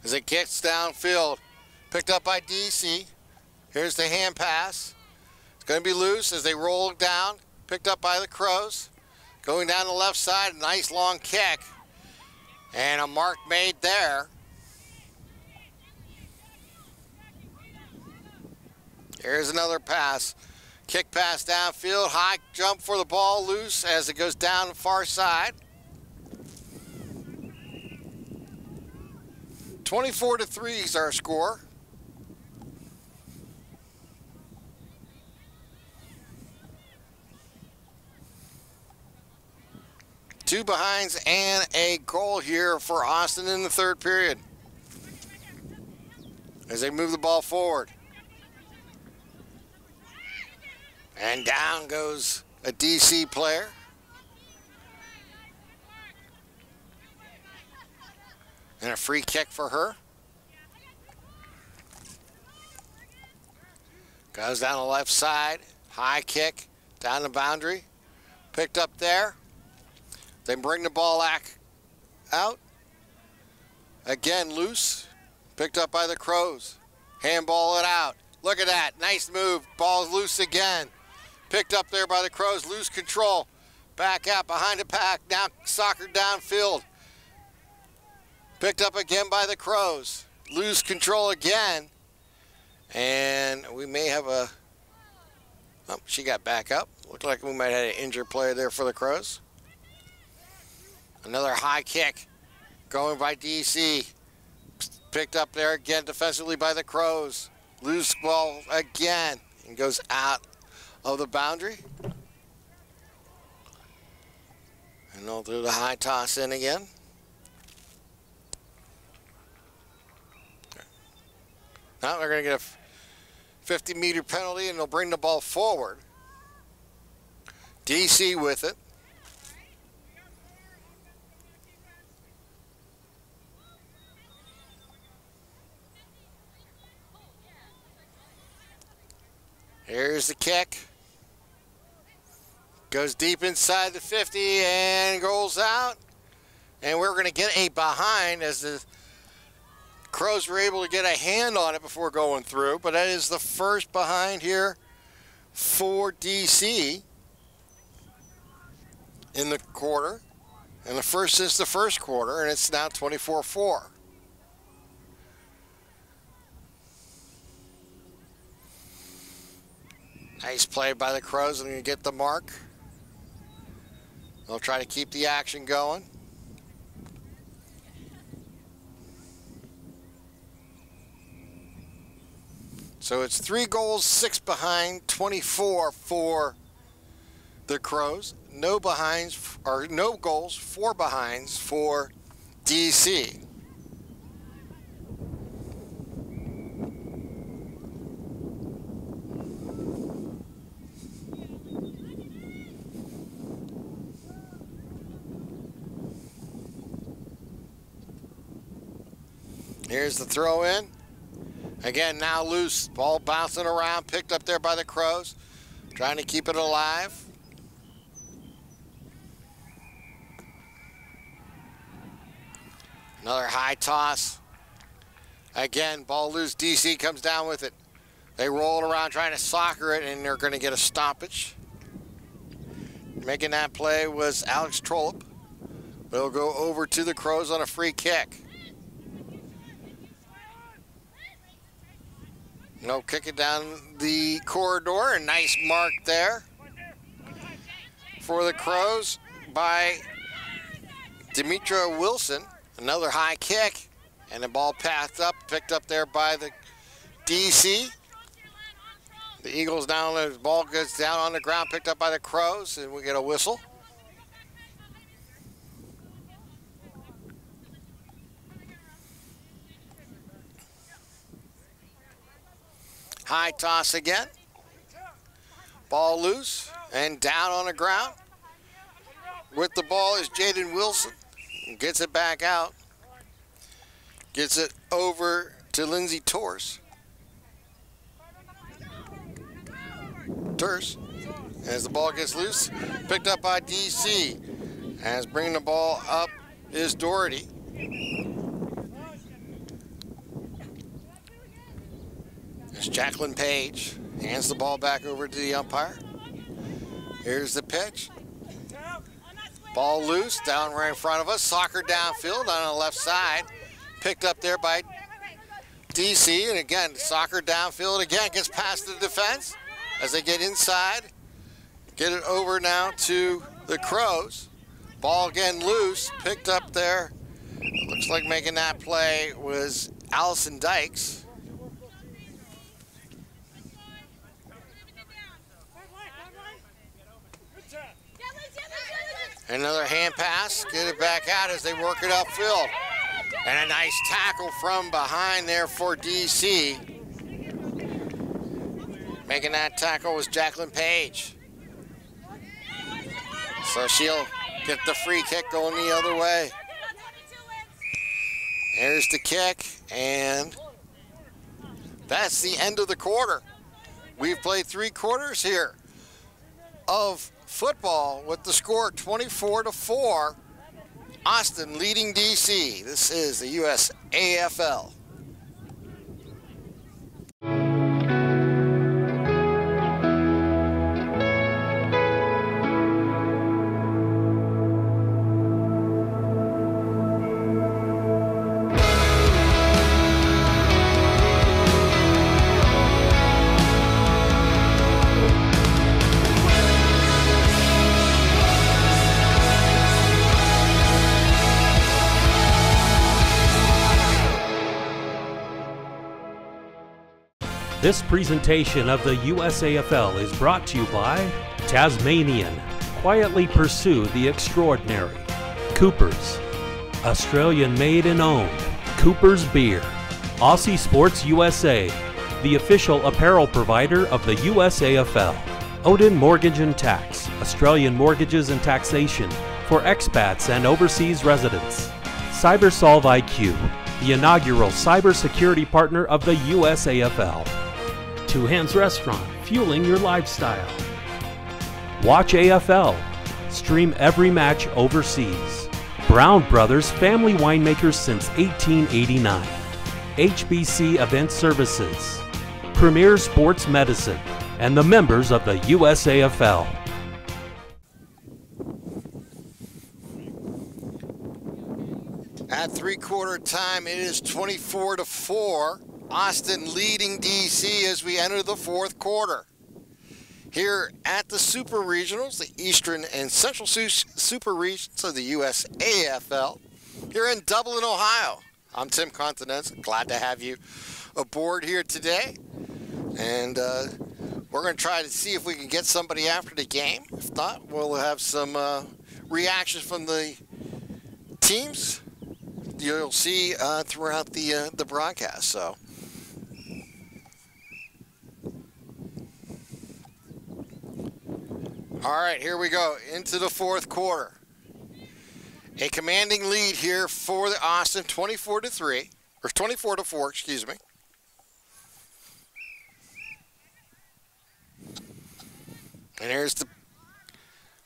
as it kicks downfield, picked up by DC. Here's the hand pass. It's going to be loose as they roll it down. Picked up by the Crows. Going down the left side, nice long kick. And a mark made there. Here's another pass. Kick pass downfield, high jump for the ball, loose as it goes down the far side. 24-3 is our score. Two behinds and a goal here for Austin in the third period. As they move the ball forward. And down goes a DC player. And a free kick for her. Goes down the left side. High kick down the boundary. Picked up there. They bring the ball back out. Again, loose. Picked up by the Crows. Handball it out. Look at that. Nice move. Ball's loose again. Picked up there by the Crows. Lose control. Back out behind the pack. Now soccer downfield. Picked up again by the Crows. Lose control again. And we may have a... Oh, she got back up. Looked like we might have an injured player there for the Crows. Another high kick going by DC. Picked up there again defensively by the Crows. Loose ball again and goes out of the boundary. And they'll do the high toss in again. Now they're going to get a 50-meter penalty and they'll bring the ball forward. DC with it. Here's the kick. Goes deep inside the 50 and goes out. And we're going to get a behind as the Crows were able to get a hand on it before going through. But that is the first behind here for DC in the quarter. And the first is the first quarter, and it's now 24-4. Nice play by the Crows, and you get the mark. They'll try to keep the action going. So it's 3 goals, 6 behind, 24 for the Crows. No behinds, or no goals, 4 behinds for DC. Here's the throw in. Again, now loose. Ball bouncing around, picked up there by the Crows. Trying to keep it alive. Another high toss. Again, ball loose. DC comes down with it. They roll it around trying to soccer it, and they're going to get a stoppage. Making that play was Alex Trollope. They'll go over to the Crows on a free kick. No, kick it down the corridor. A nice mark there for the Crows by Demetra Wilson. Another high kick, and the ball passed up, picked up there by the DC. The Eagles down, the ball goes down on the ground, picked up by the Crows, and we get a whistle. High toss again. Ball loose and down on the ground. With the ball is Jaden Wilson. Gets it back out. Gets it over to Lindsay Torse. As the ball gets loose, picked up by DC. As bringing the ball up is Doherty. There's Jacqueline Page. Hands the ball back over to the umpire. Here's the pitch. Ball loose, down right in front of us. Soccer downfield on the left side. Picked up there by DC. And again, soccer downfield again. Gets past the defense as they get inside. Get it over now to the Crows. Ball again loose. Picked up there. Looks like making that play was Allison Dykes. Another hand pass, get it back out as they work it upfield. And a nice tackle from behind there for DC. Making that tackle was Jacqueline Page. So she'll get the free kick going the other way. There's the kick, and that's the end of the quarter. We've played 3 quarters here of football with the score 24-4. Austin leading DC. This is the USAFL. This presentation of the USAFL is brought to you by Tasmanian. Quietly pursue the extraordinary. Coopers. Australian made and owned. Coopers Beer. Aussie Sports USA. The official apparel provider of the USAFL. Odin Mortgage and Tax. Australian mortgages and taxation for expats and overseas residents. CyberSolve IQ. The inaugural cybersecurity partner of the USAFL. Two Hands Restaurant, fueling your lifestyle. Watch AFL. Stream every match overseas. Brown Brothers, family winemakers since 1889. HBC Event Services. Premier Sports Medicine. And the members of the USAFL. At three-quarter time, it is 24-4. Austin leading DC as we enter the fourth quarter. Here at the Super Regionals, the Eastern and Central Super Regions of the USAFL, here in Dublin, Ohio. I'm Tim Continenza. Glad to have you aboard here today. And we're going to try to see if we can get somebody after the game. If not, we'll have some reactions from the teams you'll see throughout the broadcast. So, all right, here we go into the fourth quarter. A commanding lead here for the Austin, 24-3 or 24-4, excuse me. And here's the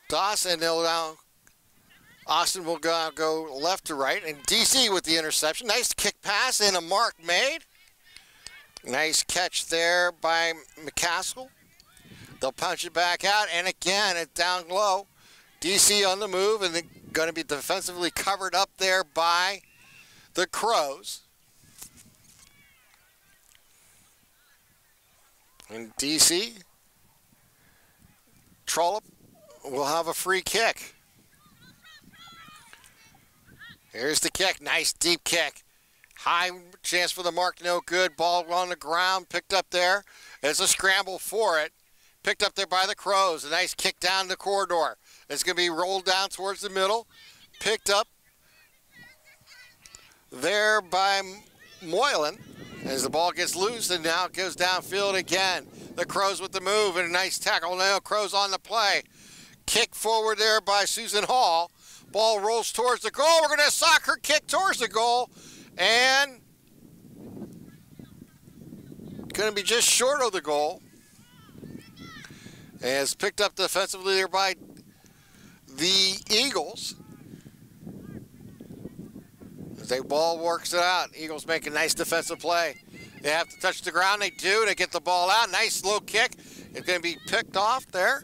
toss, and they'll now. Austin will go left to right, and DC with the interception. Nice kick pass and a mark made. Nice catch there by McCaskill. They'll punch it back out, and again, it's down low. DC on the move, and they're going to be defensively covered up there by the Crows. And DC, Trollope will have a free kick. Here's the kick. Nice deep kick. High chance for the mark. No good. Ball on the ground. Picked up there. There's a scramble for it. Picked up there by the Crows. A nice kick down the corridor. It's going to be rolled down towards the middle. Picked up there by Moylan as the ball gets loose, and now it goes downfield again. The Crows with the move and a nice tackle. Now Crows on the play. Kick forward there by Susan Hall. Ball rolls towards the goal. We're going to soccer kick towards the goal. And going to be just short of the goal. And it's picked up defensively there by the Eagles. As the ball works it out, Eagles make a nice defensive play. They have to touch the ground. They do. They get the ball out. Nice low kick. It's going to be picked off there.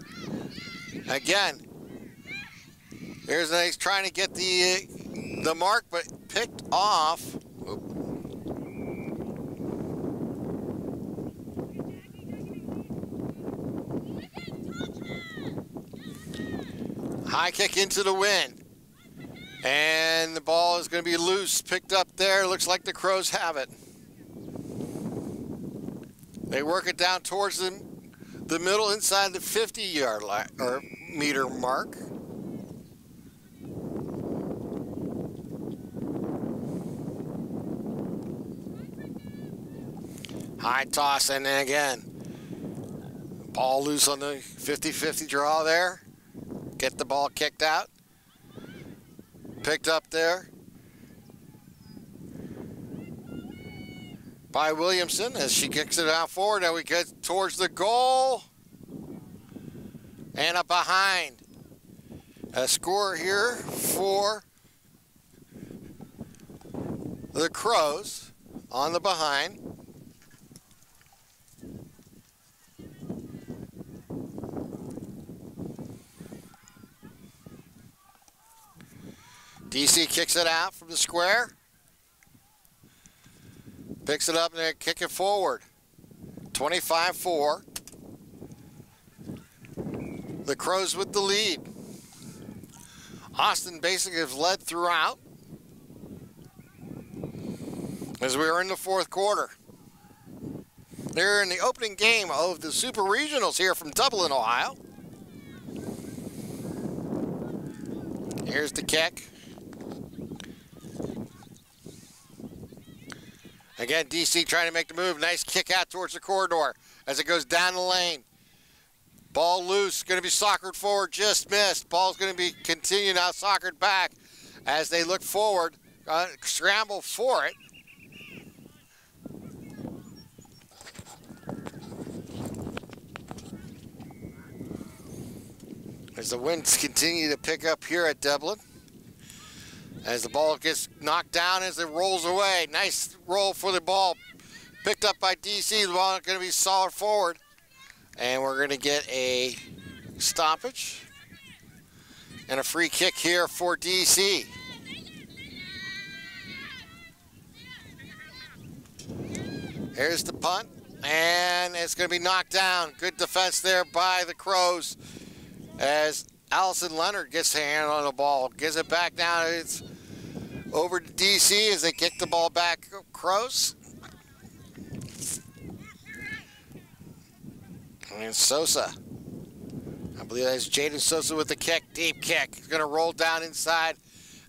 Again. Here's nice trying to get the mark, but picked off. Oop. High kick into the wind. And the ball is going to be loose, picked up there. Looks like the Crows have it. They work it down towards the middle inside the 50-yard line or meter mark. High toss, and then again, ball loose on the 50-50 draw there. Get the ball kicked out. Picked up there by Williamson as she kicks it out forward. Now we get towards the goal. And a behind. A score here for the Crows on the behind. DC kicks it out from the square. Picks it up and they kick it forward. 25-4. The Crows with the lead. Austin basically has led throughout as we are in the fourth quarter. They're in the opening game of the Super Regionals here from Dublin, Ohio. Here's the kick. Again, DC trying to make the move. Nice kick out towards the corridor as it goes down the lane. Ball loose, going to be soccered forward, just missed. Ball's going to be continued now, soccered back as they look forward, scramble for it. As the winds continue to pick up here at Dublin. As the ball gets knocked down as it rolls away. Nice roll for the ball. Picked up by DC. The ball going to be solid forward. And we're going to get a stoppage. And a free kick here for DC. Here's the punt. And it's going to be knocked down. Good defense there by the Crows. As Allison Leonard gets a hand on the ball. Gives it back down. It's over to DC as they kick the ball back. Crows. And Sosa. I believe that's Jaden Sosa with the kick. Deep kick. He's going to roll down inside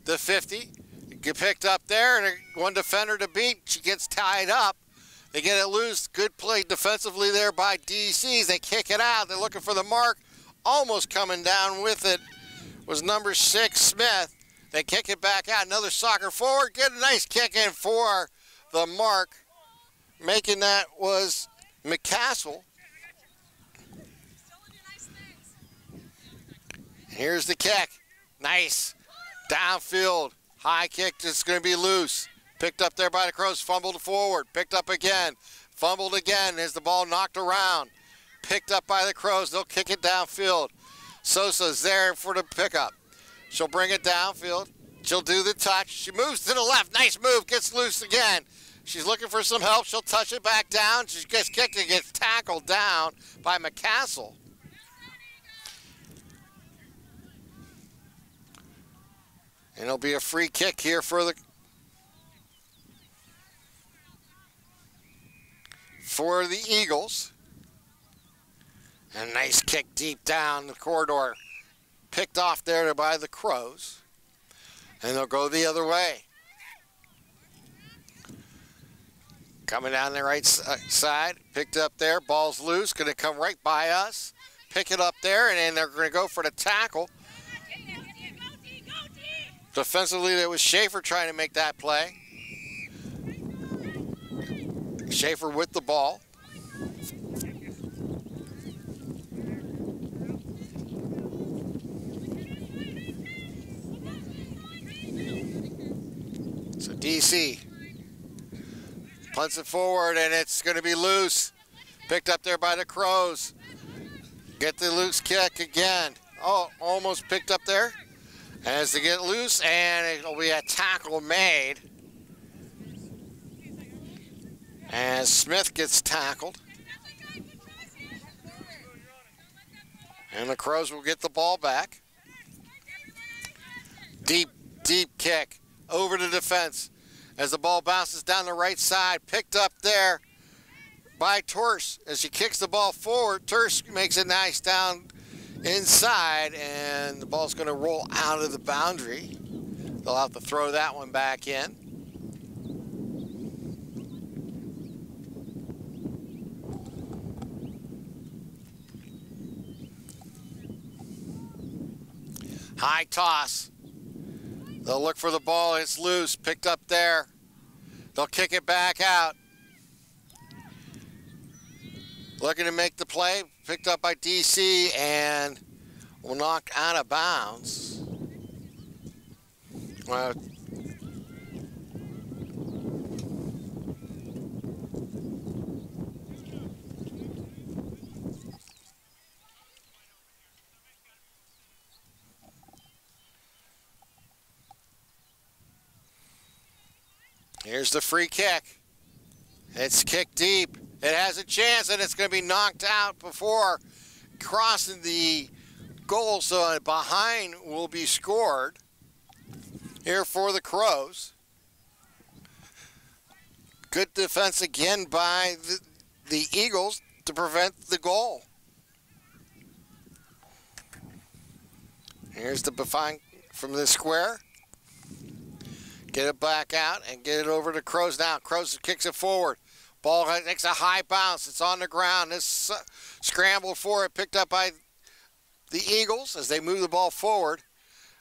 the 50. Get picked up there, and one defender to beat. She gets tied up. They get it loose. Good play defensively there by DCs. They kick it out. They're looking for the mark. Almost coming down with it was number 6, Smith. They kick it back out. Another soccer forward. Get a nice kick in for the mark. Making that was McCassell. Here's the kick. Nice. Downfield. High kick. Just going to be loose. Picked up there by the Crows. Fumbled forward. Picked up again. Fumbled again as the ball knocked around. Picked up by the Crows. They'll kick it downfield. Sosa's there for the pickup. She'll bring it downfield. She'll do the touch. She moves to the left. Nice move. Gets loose again. She's looking for some help. She'll touch it back down. She gets kicked and gets tackled down by McCassell. And it'll be a free kick here for the Eagles. And a nice kick deep down the corridor. Picked off there by the Crows. And they'll go the other way. Coming down the right side. Picked up there. Ball's loose. Going to come right by us. Pick it up there. And then they're going to go for the tackle. Defensively, there was Schaefer trying to make that play. Schaefer with the ball. So DC punts it forward, and it's going to be loose. Picked up there by the Crows. Get the loose kick again. Oh, almost picked up there. As they get loose, and it'll be a tackle made. As Smith gets tackled. And the Crows will get the ball back. Deep, deep kick over the defense. As the ball bounces down the right side, picked up there by Torse. As she kicks the ball forward, Torse makes it nice down inside, and the ball's going to roll out of the boundary. They'll have to throw that one back in. High toss. They'll look for the ball. It's loose. Picked up there. They'll kick it back out. Looking to make the play. Picked up by DC and will knock out of bounds. Here's the free kick. It's kicked deep. It has a chance, and it's going to be knocked out before crossing the goal, so behind will be scored here for the Crows. Good defense again by the Eagles to prevent the goal. Here's the behind from the square. Get it back out and get it over to Crows now. Crows kicks it forward. Ball takes a high bounce. It's on the ground. This scrambled for it, picked up by the Eagles as they move the ball forward.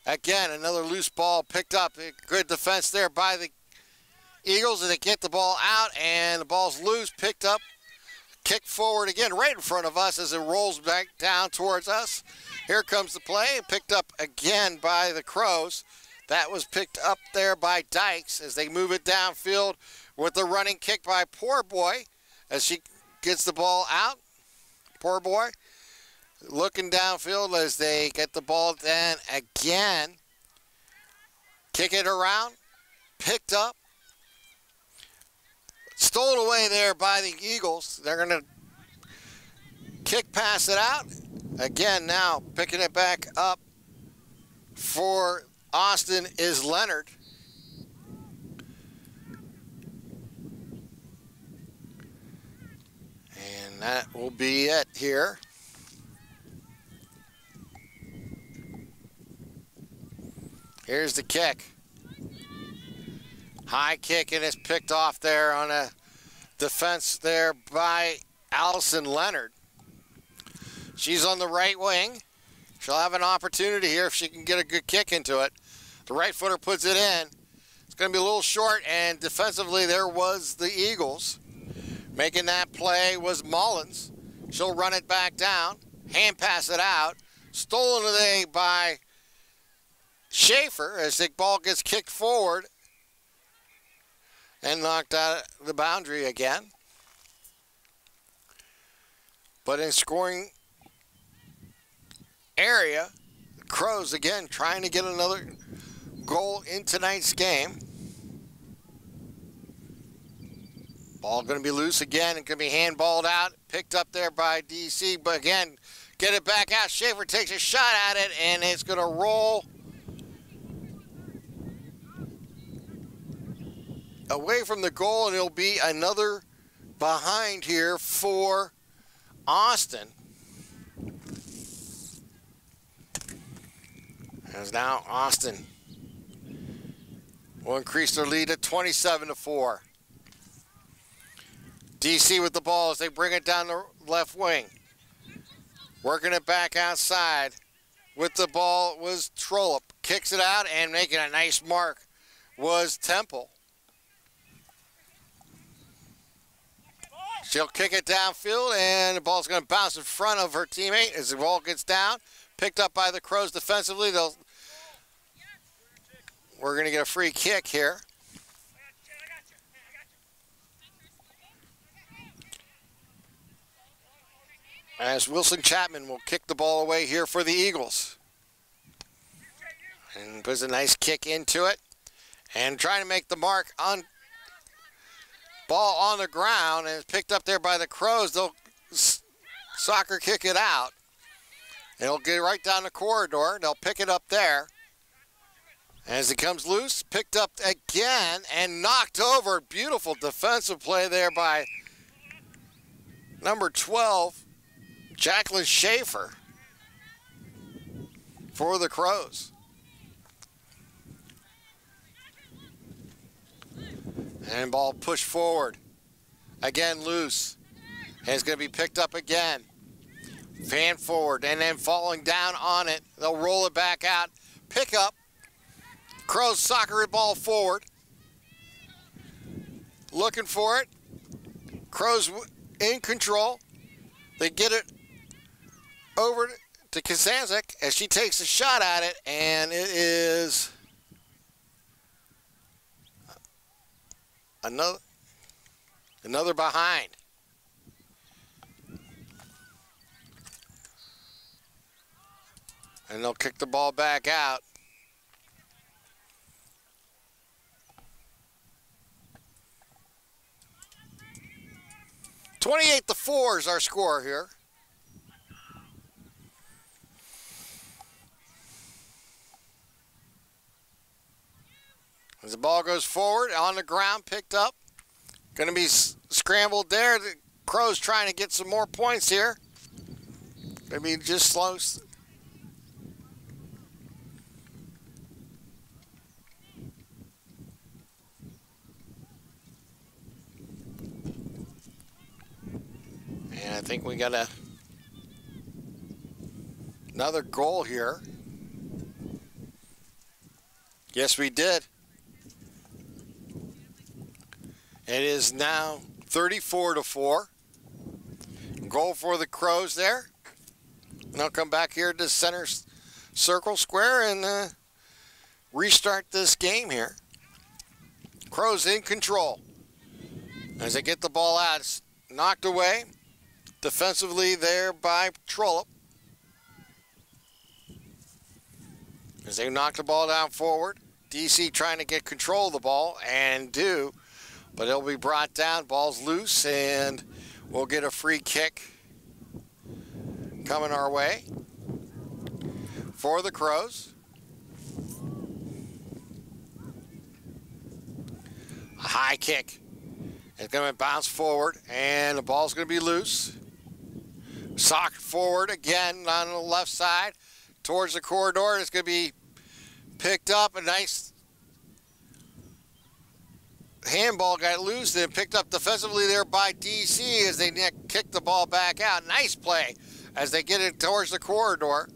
Again, another loose ball picked up. Good defense there by the Eagles, and they get the ball out, and the ball's loose, picked up kick forward again right in front of us as it rolls back down towards us. Here comes the play, picked up again by the Crows. That was picked up there by Dykes as they move it downfield with the running kick by Poor Boy as she gets the ball out. Poor Boy looking downfield as they get the ball then again. Kick it around, picked up, stolen away there by the Eagles. They're going to kick pass it out. Again now picking it back up for Austin is Leonard. And that will be it here. Here's the kick. High kick, and it's picked off there on a defense there by Allison Leonard. She's on the right wing. She'll have an opportunity here if she can get a good kick into it. The right footer puts it in. It's going to be a little short, and defensively there was the Eagles. Making that play was Mullins. She'll run it back down, hand pass it out. Stolen away by Schaefer as the ball gets kicked forward and knocked out the boundary again. But in scoring area, the Crows again trying to get another goal in tonight's game. Ball going to be loose again and going to be handballed out. Picked up there by DC, but again, get it back out. Schaefer takes a shot at it, and it's going to roll away from the goal, and it'll be another behind here for Austin. As now Austin will increase their lead at 27-4. DC with the ball as they bring it down the left wing. Working it back outside with the ball was Trollope. Kicks it out and making a nice mark was Temple. She'll kick it downfield, and the ball's going to bounce in front of her teammate as the ball gets down. Picked up by the Crows defensively. We're going to get a free kick here. As Wilson Chapman will kick the ball away here for the Eagles. And puts a nice kick into it. And trying to make the mark on ball on the ground, and it's picked up there by the Crows. They'll soccer kick it out. It'll get right down the corridor. They'll pick it up there. As it comes loose, picked up again and knocked over. Beautiful defensive play there by number 12, Jacqueline Schaefer for the Crows. And ball pushed forward. Again loose. And it's going to be picked up again. Fan forward and then falling down on it. They'll roll it back out. Pick up. Crows soccer it ball forward. Looking for it. Crows in control. They get it over to Kazancic as she takes a shot at it, and it is another behind. And they'll kick the ball back out. (28-4) is our score here. As the ball goes forward, on the ground, picked up. Going to be scrambled there. The Crows trying to get some more points here. Going to be just slow. And I think we got another goal here. Yes, we did. It is now 34-4. Goal for the Crows there. And they'll come back here to center circle square and restart this game here. Crows in control. As they get the ball out, it's knocked away. Defensively there by Trollope. As they knock the ball down forward. DC trying to get control of the ball, and do. But it'll be brought down. Ball's loose, and we'll get a free kick coming our way for the Crows. A high kick. It's going to bounce forward, and the ball's going to be loose. Socked forward again on the left side towards the corridor, and it's going to be picked up. A nice handball got loose and picked up defensively there by DC as they kick the ball back out. Nice play as they get it towards the corridor.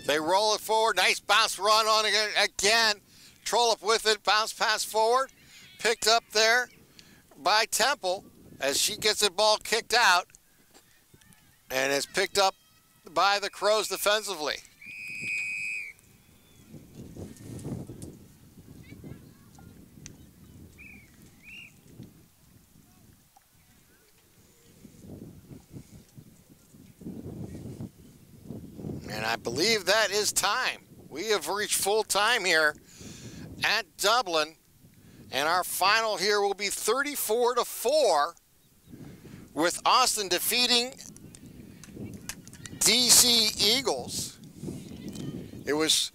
They roll it forward. Nice bounce run on it again. Trollope with it. Bounce pass forward. Picked up there by Temple as she gets the ball kicked out. And is picked up by the Crows defensively. And I believe that is time. We have reached full time here at Dublin. And our final here will be 34-4 with Austin defeating DC Eagles. It was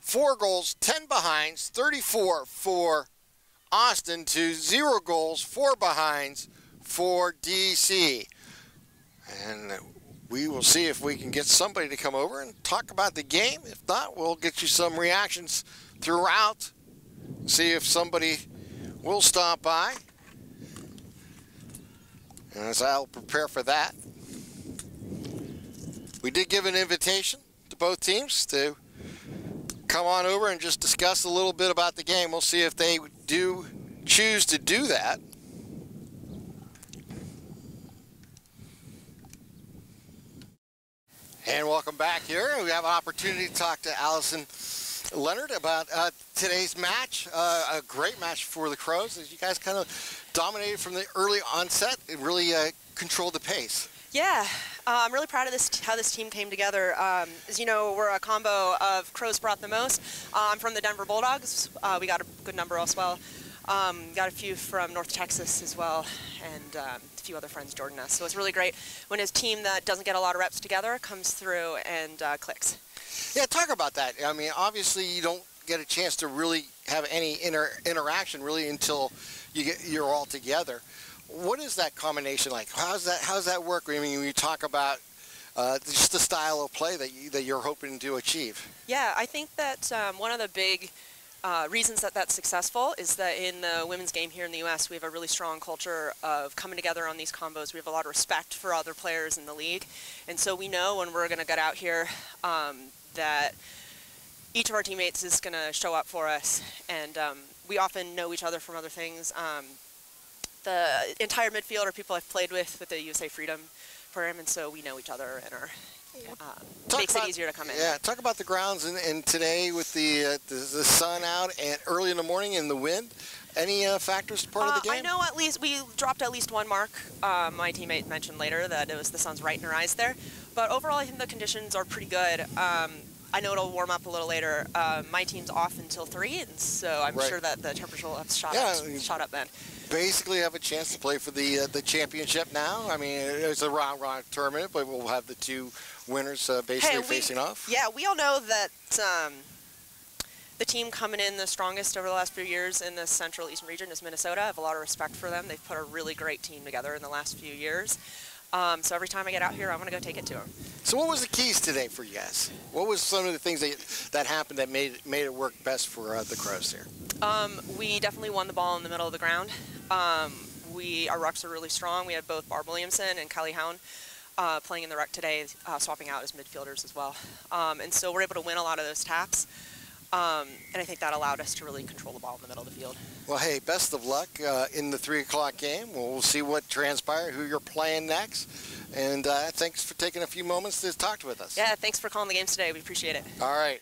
4 goals, 10 behinds, 34 for Austin to 0 goals, 4 behinds for DC. And we will see if we can get somebody to come over and talk about the game. If not, we'll get you some reactions throughout. See if somebody will stop by. And as I'll prepare for that, we did give an invitation to both teams to come on over and just discuss a little bit about the game. We'll see if they do choose to do that. And welcome back here. We have an opportunity to talk to Allison Leonard about today's match. A great match for the Crows, as you guys kind of dominated from the early onset. It really controlled the pace. Yeah, I'm really proud of how this team came together. As you know, we're a combo of Crows brought the most. I'm from the Denver Bulldogs. We got a good number as well. Got a few from North Texas as well, and a few other friends joining us. So it's really great when a team that doesn't get a lot of reps together comes through and clicks. Yeah, talk about that. I mean, obviously you don't get a chance to really have any interaction really until you're all together. What is that combination like? How's that work? I mean, when you talk about just the style of play that you're hoping to achieve. Yeah, I think that one of the big reasons that that's successful is that in the women's game here in the U.S., we have a really strong culture of coming together on these combos. We have a lot of respect for other players in the league, and so we know when we're going to get out here that each of our teammates is going to show up for us, and we often know each other from other things. The entire midfield are people I've played with the USA Freedom program, and so we know each other and are makes it easier to come in. Yeah, talk about the grounds and today with the sun out and early in the morning and the wind. Any factors part of the game? I know at least we dropped at least one mark. My teammate mentioned later that it was the sun's right in her eyes there. But overall, I think the conditions are pretty good. I know it'll warm up a little later. My team's off until 3, and so I'm sure that the temperature will have shot up then. Basically have a chance to play for the championship now. I mean, it's a round tournament, but we'll have the 2 winners basically facing off. Yeah, we all know that the team coming in the strongest over the last few years in the Central Eastern region is Minnesota. I have a lot of respect for them. They've put a really great team together in the last few years. So every time I get out here, I'm going to go take it to them. So what was the keys today for you guys? What was some of the things that happened that made it work best for the Crows here? We definitely won the ball in the middle of the ground. Our rucks are really strong. We had both Barb Williamson and Kylie Hound playing in the ruck today, swapping out as midfielders as well. And so we're able to win a lot of those taps. And I think that allowed us to really control the ball in the middle of the field. Well, hey, best of luck in the 3 o'clock game. We'll see what transpires, who you're playing next. And thanks for taking a few moments to talk with us. Yeah, thanks for calling the games today. We appreciate it. All right.